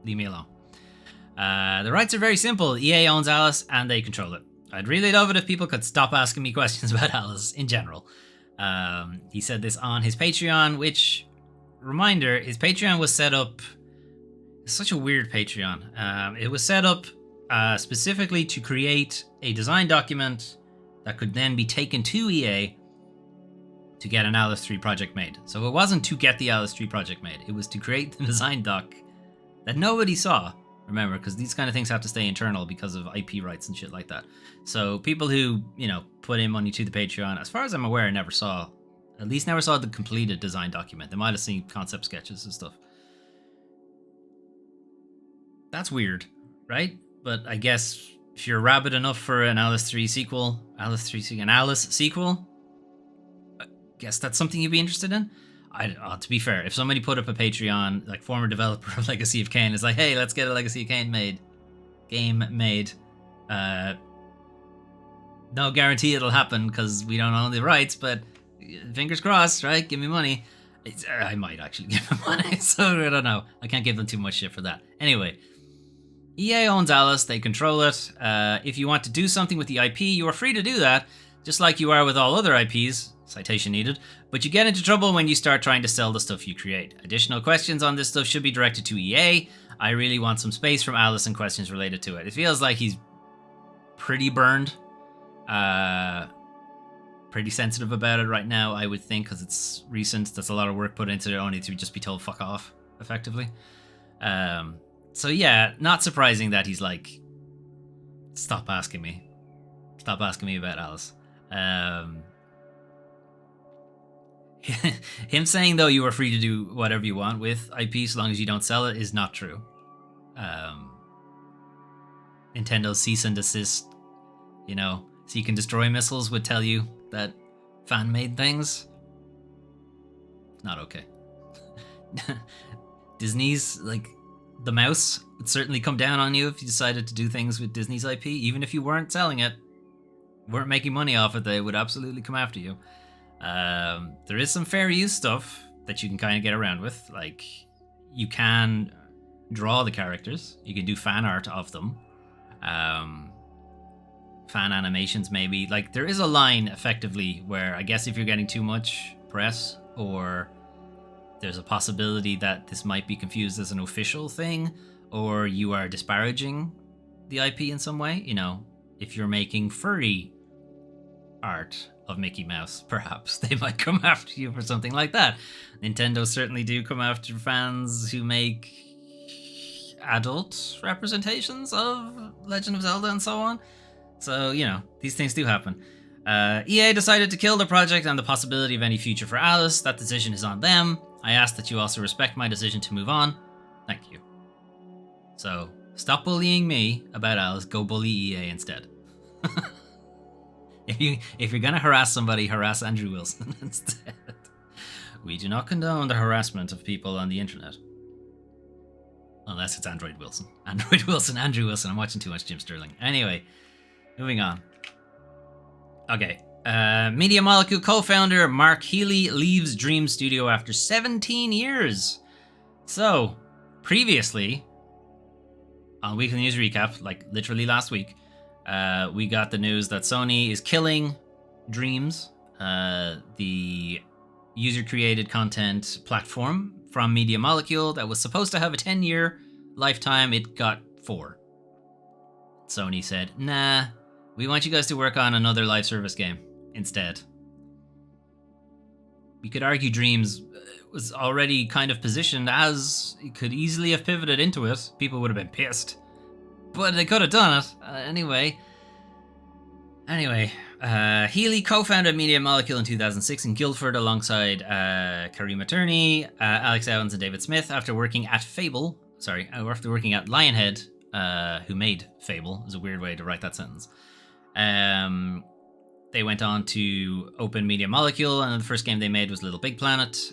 Leave me alone. The rights are very simple. EA owns Alice and they control it. I'd really love it if people could stop asking me questions about Alice in general. He said this on his Patreon, which, reminder, his Patreon was set up... It's such a weird Patreon. It was set up specifically to create a design document that could then be taken to EA to get an Alice 3 project made. So it wasn't to get the Alice 3 project made. It was to create the design doc that nobody saw. Remember, because these kind of things have to stay internal because of IP rights and shit like that. So people who, put in money to the Patreon, as far as I'm aware, never saw the completed design document. They might have seen concept sketches and stuff. That's weird, right? But I guess if you're rabid enough for an Alice sequel, I guess that's something you'd be interested in. To be fair, if somebody put up a Patreon, like former developer of Legacy of Kain, is like, hey, let's get a Legacy of Kain game made. No guarantee it'll happen because we don't own the rights, but fingers crossed, right? Give me money. I might actually give them money, so I don't know. I can't give them too much shit for that. Anyway, EA owns Alice, they control it. If you want to do something with the IP, you are free to do that, just like you are with all other IPs, citation needed, but you get into trouble when you start trying to sell the stuff you create. Additional questions on this stuff should be directed to EA. I really want some space from Alice and questions related to it. It feels like he's pretty burned. Pretty sensitive about it right now, I would think, because it's recent. That's a lot of work put into it, only to just be told fuck off, effectively. So yeah, not surprising that he's like, stop asking me about Alice. Him saying, though, you are free to do whatever you want with IP so long as you don't sell it is not true. Nintendo's cease and desist, seek and destroy missiles would tell you that fan-made things, not okay. Disney's, the mouse would certainly come down on you if you decided to do things with Disney's IP. Even if you weren't selling it, weren't making money off it, they would absolutely come after you. There is some fair use stuff that you can kind of get around with. Like, you can draw the characters. You can do fan art of them. Fan animations, maybe. Like, there is a line, effectively, where I guess if you're getting too much press, or there's a possibility that this might be confused as an official thing, or you are disparaging the IP in some way, if you're making furry art of Mickey Mouse, perhaps they might come after you for something like that. Nintendo certainly do come after fans who make adult representations of Legend of Zelda and so on. So, these things do happen. EA decided to kill the project and the possibility of any future for Alice. That decision is on them. I ask that you also respect my decision to move on. Thank you. So, stop bullying me about Alice, go bully EA instead. If you're gonna harass somebody, harass Andrew Wilson instead. We do not condone the harassment of people on the internet. Unless it's Android Wilson. Android Wilson, Andrew Wilson. I'm watching too much Jim Sterling. Anyway, moving on. Okay. Media Molecule co-founder Mark Healy leaves Dream Studio after 17 years. So, previously, on Weekly News Recap, like literally last week, we got the news that Sony is killing Dreams, the user-created content platform from Media Molecule that was supposed to have a 10-year lifetime. It got 4. Sony said, nah, we want you guys to work on another live service game instead. You could argue Dreams was already kind of positioned as it could easily have pivoted into it. People would have been pissed, but they could have done it. Anyway, Healy co-founded Media Molecule in 2006 in Guildford alongside Karima Turney, Alex Evans, and David Smith after working at Lionhead, who made Fable. Is a weird way to write that sentence. They went on to open Media Molecule, and the first game they made was Little Big Planet,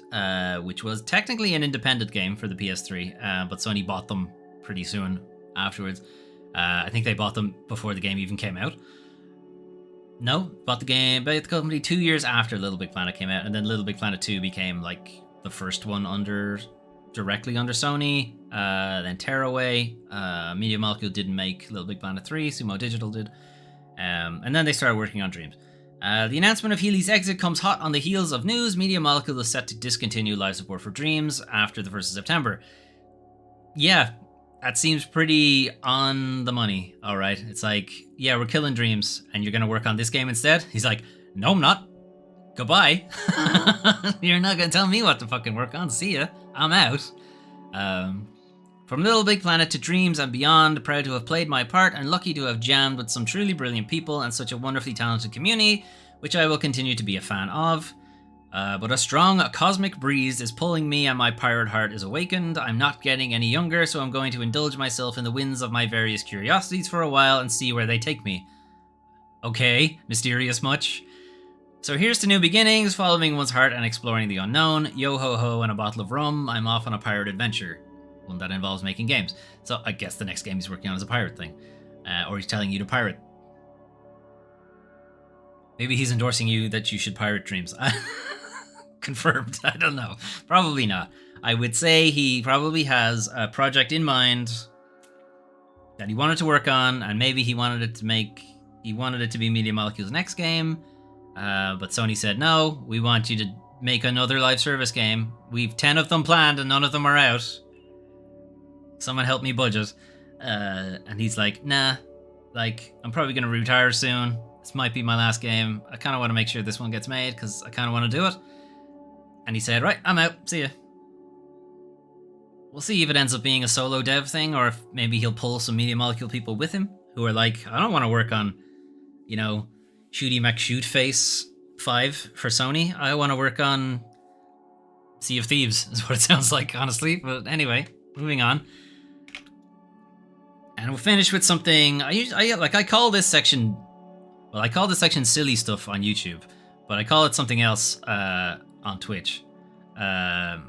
which was technically an independent game for the PS3, but Sony bought them pretty soon afterwards. I think they bought them before the game even came out. No, bought the company 2 years after Little Big Planet came out, and then Little Big Planet 2 became like the first one directly under Sony. Then Tearaway, Media Molecule didn't make Little Big Planet 3, Sumo Digital did. And then they started working on Dreams. The announcement of Healy's exit comes hot on the heels of news Media Molecule is set to discontinue live support for Dreams after the 1st of September. Yeah, that seems pretty on the money, alright. It's like, yeah, we're killing Dreams, and you're going to work on this game instead? He's like, no, I'm not. Goodbye. You're not going to tell me what to fucking work on. See ya. I'm out. From Little Big Planet to Dreams and beyond, proud to have played my part and lucky to have jammed with some truly brilliant people and such a wonderfully talented community, which I will continue to be a fan of. But a strong cosmic breeze is pulling me and my pirate heart is awakened. I'm not getting any younger, so I'm going to indulge myself in the winds of my various curiosities for a while and see where they take me. Okay, mysterious much? So here's to new beginnings, following one's heart and exploring the unknown. Yo ho ho and a bottle of rum, I'm off on a pirate adventure. One that involves making games. So I guess the next game he's working on is a pirate thing. Or he's telling you to pirate. Maybe he's endorsing you that you should pirate Dreams. Confirmed. I don't know. Probably not. I would say he probably has a project in mind that he wanted to work on, and maybe he wanted it to be Media Molecule's next game. But Sony said, no, we want you to make another live service game. We've 10 of them planned and none of them are out. Someone help me budget. And he's like, nah, like, I'm probably going to retire soon. This might be my last game. I kind of want to make sure this one gets made because I kind of want to do it. And he said, right, I'm out. See ya. We'll see if it ends up being a solo dev thing or if maybe he'll pull some Media Molecule people with him who are like, I don't want to work on, Shooty McShootface 5 for Sony. I want to work on Sea of Thieves is what it sounds like, honestly. But anyway, moving on. And we'll finish with something. I call this section silly stuff on YouTube, but I call it something else on Twitch. Actually,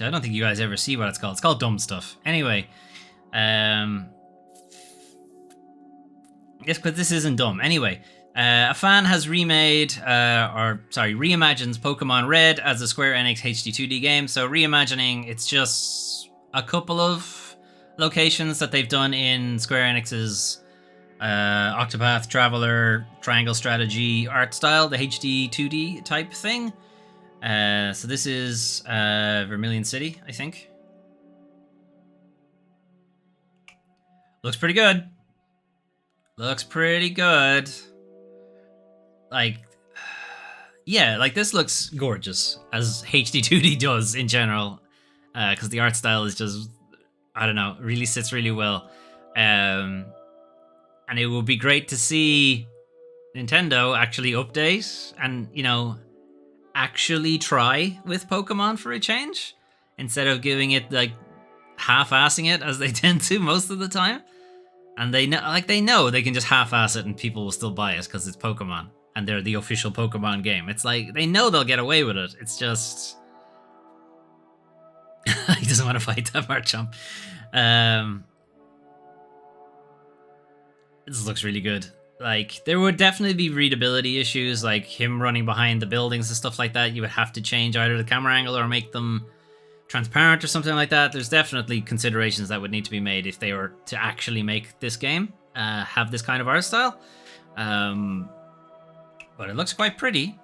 I don't think you guys ever see what it's called. It's called dumb stuff. Anyway, yes, but this isn't dumb. Anyway, a fan has reimagines Pokemon Red as a Square Enix HD2D game. So reimagining, it's just a couple of locations that they've done in Square Enix's Octopath Traveler Triangle Strategy art style, the HD 2D type thing. So this is Vermilion City, I think. Looks pretty good. Looks pretty good. Like, yeah, like this looks gorgeous, as HD 2D does in general. Because the art style is just, I don't know, really sits really well. And it would be great to see Nintendo actually update and, actually try with Pokemon for a change, instead of giving it, like, half-assing it as they tend to most of the time. And they know they can just half-ass it and people will still buy it because it's Pokemon. and they're the official Pokemon game. It's like, they know they'll get away with it. It's just... he doesn't want to fight that Marchomp. This looks really good. Like, there would definitely be readability issues, like him running behind the buildings and stuff like that. You would have to change either the camera angle or make them transparent or something like that. There's definitely considerations that would need to be made if they were to actually make this game have this kind of art style. But it looks quite pretty.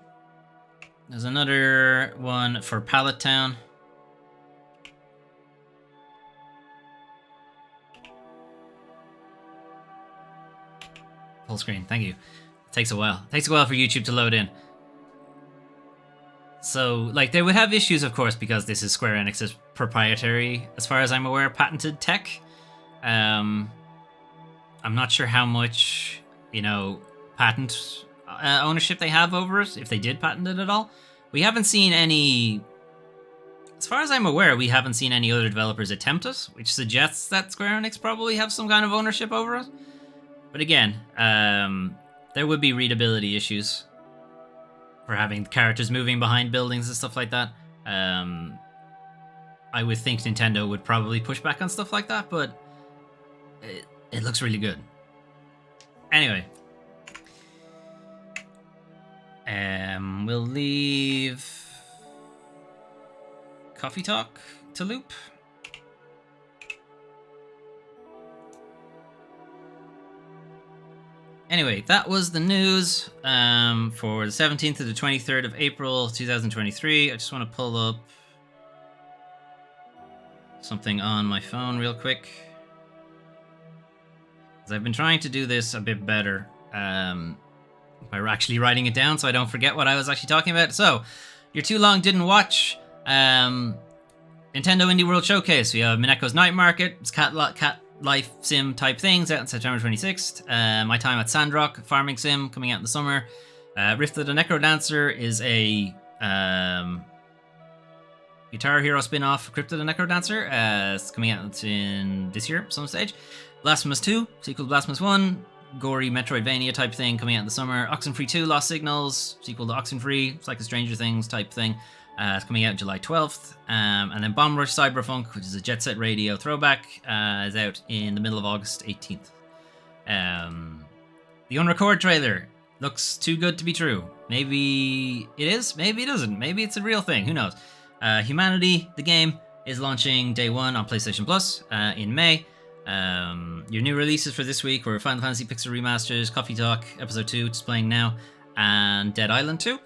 There's another one for Pallet Town. Full screen, thank you. It takes a while. It takes a while for YouTube to load in. So, like, they would have issues, of course, because this is Square Enix's proprietary, as far as I'm aware, patented tech. I'm not sure how much, you know, patent ownership they have over it, if they did patent it at all. We haven't seen any... As far as I'm aware, we haven't seen any other developers attempt it, which suggests that Square Enix probably have some kind of ownership over it. But again, there would be readability issues for having characters moving behind buildings and stuff like that. I would think Nintendo would probably push back on stuff like that, but it looks really good. Anyway, we'll leave Coffee Talk to loop. Anyway, that was the news for the 17th to the 23rd of April 2023. I just want to pull up something on my phone real quick, because I've been trying to do this a bit better by actually writing it down so I don't forget what I was actually talking about. So, you're too long didn't watch Nintendo Indie World Showcase. We have Mineko's Night Market. It's cat life sim type things out on September 26th. My Time at Sandrock, farming sim, coming out in the summer. Rift of the Necro Dancer is a Guitar Hero spin-off, Crypt of the Necro Dancer. It's coming out in this year, some stage. Blasphemous 2, sequel to Blasphemous 1, gory Metroidvania type thing, coming out in the summer. Oxenfree 2, Lost Signals, sequel to Oxenfree. It's like a Stranger Things type thing. It's coming out July 12th. And then Bomb Rush Cyberpunk, which is a Jet Set Radio throwback, is out in the middle of August 18th. The Unrecord trailer looks too good to be true. Maybe it is, maybe it isn't. Maybe it's a real thing, who knows. Humanity, the game, is launching day one on PlayStation Plus in May. Your new releases for this week were Final Fantasy Pixel Remasters, Coffee Talk, Episode 2, which is playing now, and Dead Island 2.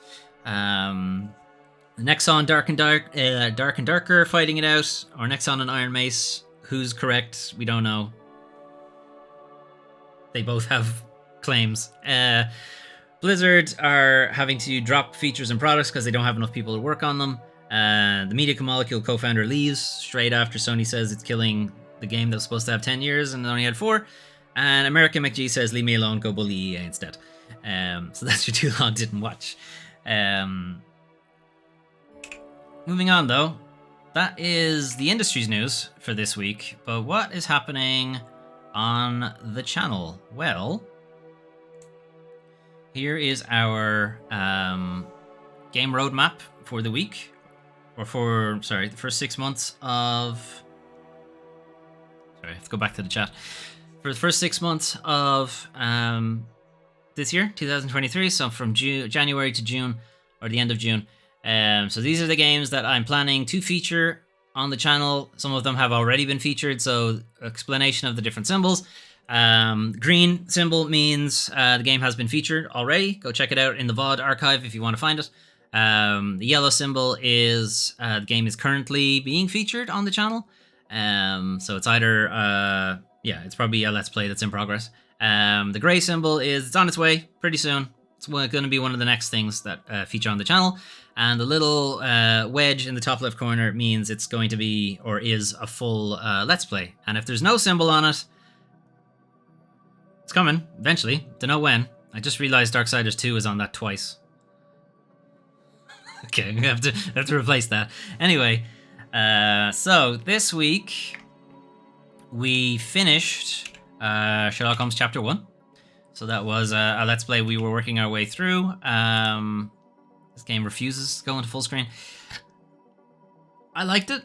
Nexon Dark and Darker fighting it out, or Nexon and Iron Mace. Who's correct? We don't know. They both have claims. Blizzard are having to drop features and products because they don't have enough people to work on them. The Media Molecule co-founder leaves straight after Sony says it's killing the game that was supposed to have 10 years and only had 4. And American McGee says, leave me alone, go bully EA instead. So that's your too long didn't watch. Moving on, though, that is the industry's news for this week. But what is happening on the channel? Well, here is our game roadmap for the week, or for, sorry, the first 6 months of... Sorry, I have to go back to the chat. For the first 6 months of this year, 2023, so from January to June, or the end of June. So these are the games that I'm planning to feature on the channel. Some of them have already been featured, so explanation of the different symbols. Green symbol means the game has been featured already. Go check it out in the VOD archive if you want to find it. The yellow symbol is the game is currently being featured on the channel. So it's either, yeah, it's probably a Let's Play that's in progress. The gray symbol is it's on its way pretty soon. It's going to be one of the next things that feature on the channel. And the little wedge in the top left corner means it's going to be, or is, a full Let's Play. And if there's no symbol on it, it's coming, eventually. Don't know when. I just realized Darksiders 2 is on that twice. Okay, I have to replace that. Anyway, so this week, we finished Sherlock Holmes Chapter 1. So that was a Let's Play we were working our way through. This game refuses to go into full screen. I liked it.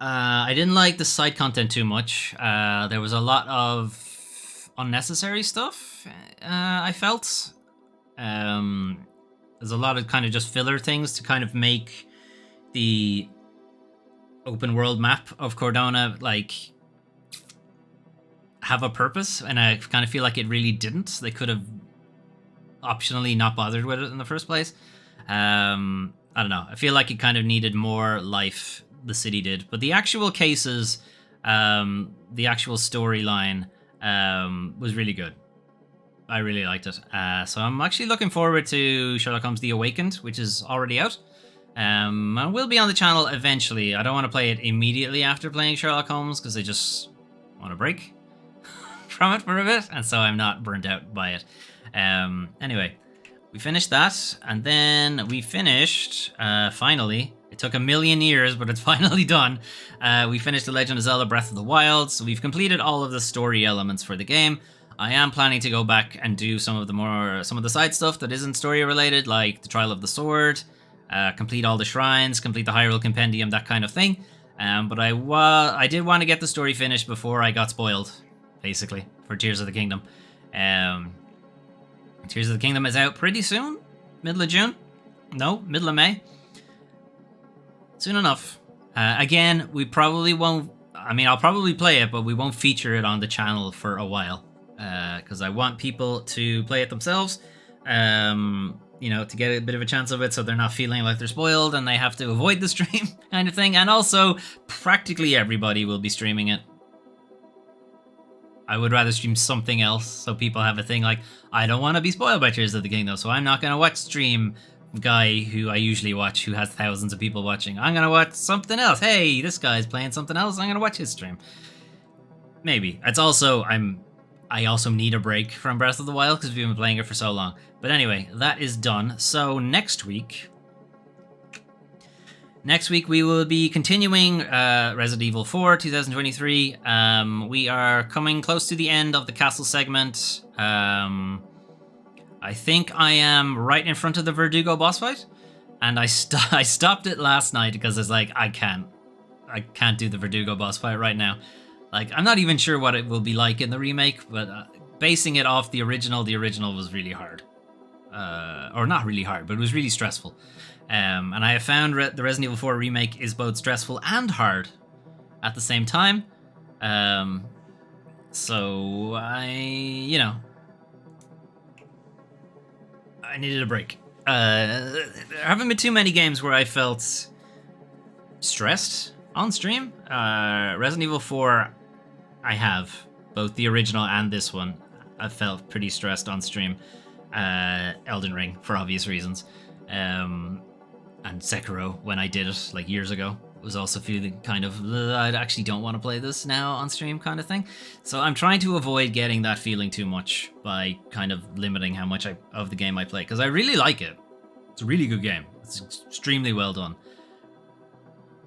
I didn't like the side content too much. There was a lot of unnecessary stuff, I felt. There's a lot of kind of just filler things to kind of make the open world map of Cordona like have a purpose, and I kind of feel like it really didn't. They could have optionally not bothered with it in the first place. I don't know. I feel like it kind of needed more life, the city did. But the actual cases, the actual storyline was really good. I really liked it. So I'm actually looking forward to Sherlock Holmes The Awakened, which is already out. And will be on the channel eventually. I don't want to play it immediately after playing Sherlock Holmes because I just want a break from it for a bit, and so I'm not burnt out by it. Anyway, we finished that, and then we finished, finally, it took a million years, but it's finally done. We finished The Legend of Zelda Breath of the Wild, so we've completed all of the story elements for the game. I am planning to go back and do some of the side stuff that isn't story related, like the Trial of the Sword, complete all the shrines, complete the Hyrule Compendium, that kind of thing. But I did want to get the story finished before I got spoiled, basically, for Tears of the Kingdom. Tears of the Kingdom is out pretty soon, middle of June. No, middle of May. Soon enough. Again, we probably won't. I mean, I'll probably play it, but we won't feature it on the channel for a while, because I want people to play it themselves. You know, to get a bit of a chance of it, so they're not feeling like they're spoiled and they have to avoid the stream, kind of thing. And also, practically everybody will be streaming it. I would rather stream something else, so people have a thing like, I don't want to be spoiled by Tears of the Kingdom, so I'm not going to watch stream guy who I usually watch, who has thousands of people watching. I'm going to watch something else. Hey, this guy's playing something else. I'm going to watch his stream. Maybe. It's also, I also need a break from Breath of the Wild because we've been playing it for so long. But anyway, that is done. So next week we will be continuing Resident Evil 4 2023. We are coming close to the end of the castle segment. I think I am right in front of the Verdugo boss fight, and I stopped it last night because it's like I can't do the Verdugo boss fight right now. Like, I'm not even sure what it will be like in the remake, but basing it off the original was really hard. Or not really hard, but it was really stressful. And I have found the Resident Evil 4 remake is both stressful and hard at the same time. So I needed a break. There haven't been too many games where I felt stressed on stream. Resident Evil 4, I have. Both the original and this one, I felt pretty stressed on stream. Elden Ring, for obvious reasons. And Sekiro, when I did it, like, years ago, was also feeling kind of, I actually don't want to play this now on stream kind of thing. So I'm trying to avoid getting that feeling too much by kind of limiting how much of the game I play, because I really like it. It's a really good game. It's extremely well done.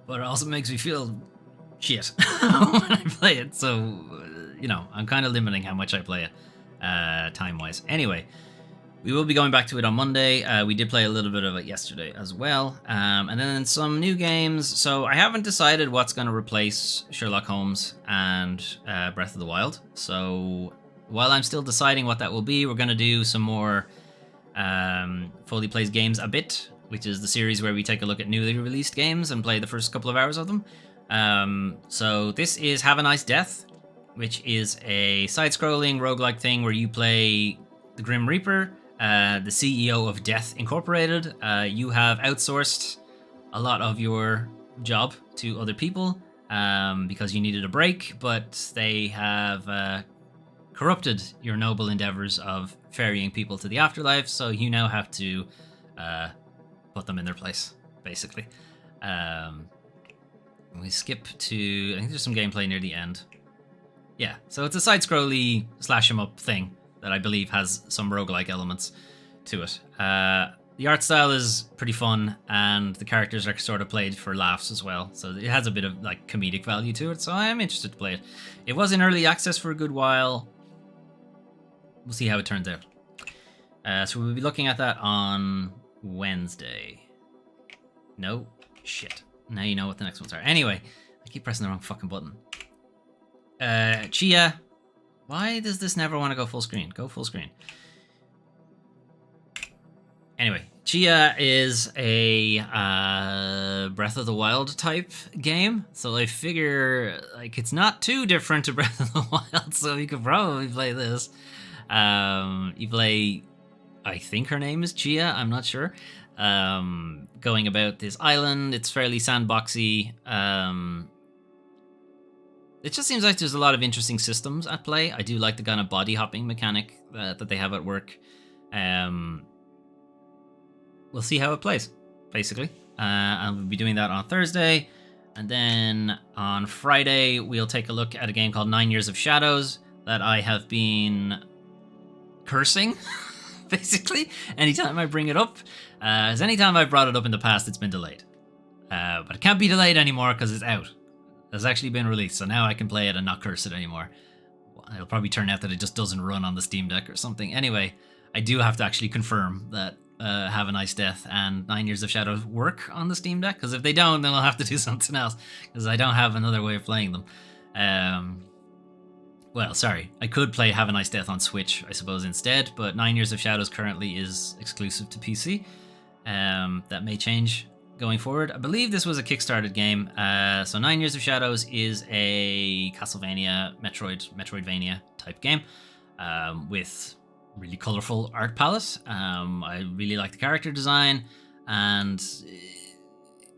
But it also makes me feel shit when I play it. So, I'm kind of limiting how much I play it time-wise. Anyway, we will be going back to it on Monday. We did play a little bit of it yesterday as well. And then some new games. So I haven't decided what's going to replace Sherlock Holmes and Breath of the Wild. So while I'm still deciding what that will be, we're going to do some more Foley Plays Games a Bit, which is the series where we take a look at newly released games and play the first couple of hours of them. So this is Have a Nice Death, which is a side-scrolling roguelike thing where you play the Grim Reaper, the CEO of Death Incorporated. You have outsourced a lot of your job to other people because you needed a break, but they have corrupted your noble endeavors of ferrying people to the afterlife, so you now have to put them in their place, basically. We skip to, I think there's some gameplay near the end. Yeah, so it's a side-scrolly slash-em-up thing that I believe has some roguelike elements to it. The art style is pretty fun, and the characters are sort of played for laughs as well, so it has a bit of like comedic value to it, so I am interested to play it. It was in early access for a good while. we'll see how it turns out. So we'll be looking at that on Wednesday. No? Shit. Now you know what the next ones are. Anyway, I keep pressing the wrong fucking button. Chia. Why does this never want to go full screen? Go full screen. Anyway, Chia is a Breath of the Wild type game, so I figure like it's not too different to Breath of the Wild, so you could probably play this. You play, I think her name is Chia, I'm not sure. Going about this island, it's fairly sandboxy. It just seems like there's a lot of interesting systems at play. I do like the kind of body hopping mechanic that they have at work. We'll see how it plays, basically. And we'll be doing that on Thursday. And then on Friday, we'll take a look at a game called 9 Years of Shadows that I have been cursing, basically, anytime I bring it up. As anytime I've brought it up in the past, it's been delayed. But it can't be delayed anymore because it's out. It's actually been released, so now I can play it and not curse it anymore. It'll probably turn out that it just doesn't run on the Steam Deck or something. Anyway, I do have to actually confirm that Have a Nice Death and 9 Years of Shadows work on the Steam Deck, because if they don't, then I'll have to do something else, because I don't have another way of playing them. Well, sorry, I could play Have a Nice Death on Switch, I suppose, instead, but 9 Years of Shadows currently is exclusive to PC. That may change going forward. I believe this was a Kickstarted game. So 9 Years of Shadows is a Castlevania, Metroidvania type game with really colorful art palette. I really like the character design. And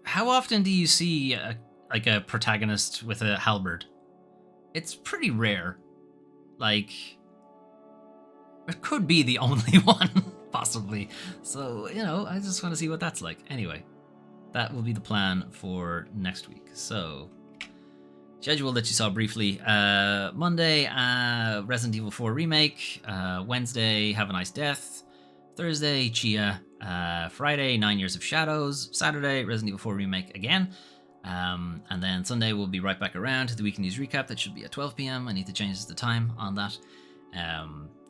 how often do you see a protagonist with a halberd? It's pretty rare. Like, it could be the only one, possibly. So, you know, I just want to see what that's like. Anyway, that will be the plan for next week. So, schedule that you saw briefly. Monday, Resident Evil 4 Remake. Wednesday, Have a Nice Death. Thursday, Chia. Friday, 9 Years of Shadows. Saturday, Resident Evil 4 Remake again. And then Sunday, we'll be right back around to the Weekly News Recap. That should be at 12 p.m. I need to change the time on that. I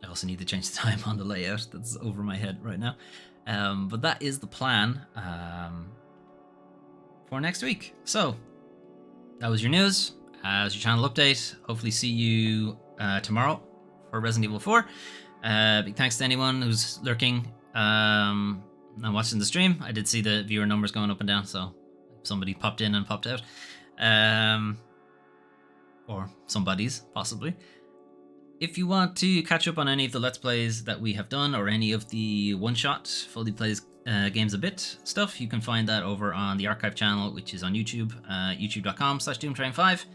also need to change the time on the layout. That's over my head right now. But that is the plan for next week. So, that was your news. As your channel update. Hopefully see you tomorrow for Resident Evil 4. Big thanks to anyone who's lurking and watching the stream. I did see the viewer numbers going up and down, so somebody popped in and popped out. Or somebody's, possibly. If you want to catch up on any of the Let's Plays that we have done, or any of the one-shot Foley Plays Games a Bit stuff, you can find that over on the archive channel, which is on YouTube, youtube.com/DoomTrain5,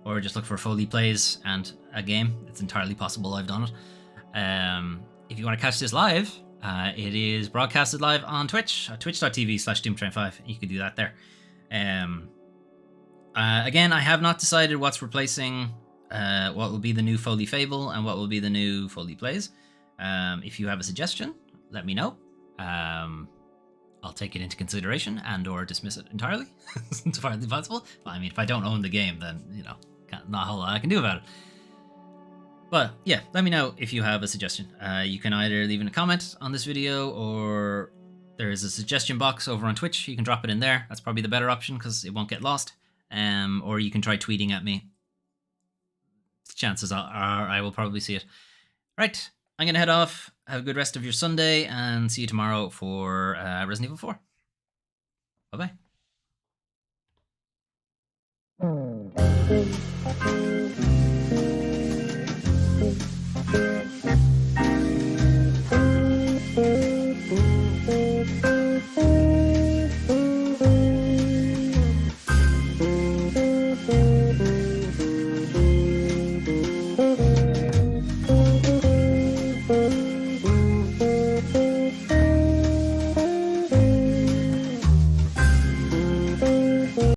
or just look for Foley Plays and a game. It's entirely possible I've done it. If you want to catch this live, it is broadcasted live on Twitch, at twitch.tv/DoomTrain5. You can do that there. Again, I have not decided what's replacing what will be the new Foley Fable and what will be the new Foley Plays. If you have a suggestion, let me know. I'll take it into consideration and or dismiss it entirely. It's entirely possible. I mean, if I don't own the game, then, you know, not a whole lot I can do about it. But yeah, let me know if you have a suggestion. You can either leave in a comment on this video, or there is a suggestion box over on Twitch. You can drop it in there. That's probably the better option because it won't get lost. Or you can try tweeting at me. Chances are I will probably see it. Right, I'm going to head off. Have a good rest of your Sunday, and see you tomorrow for Resident Evil 4. Bye-bye.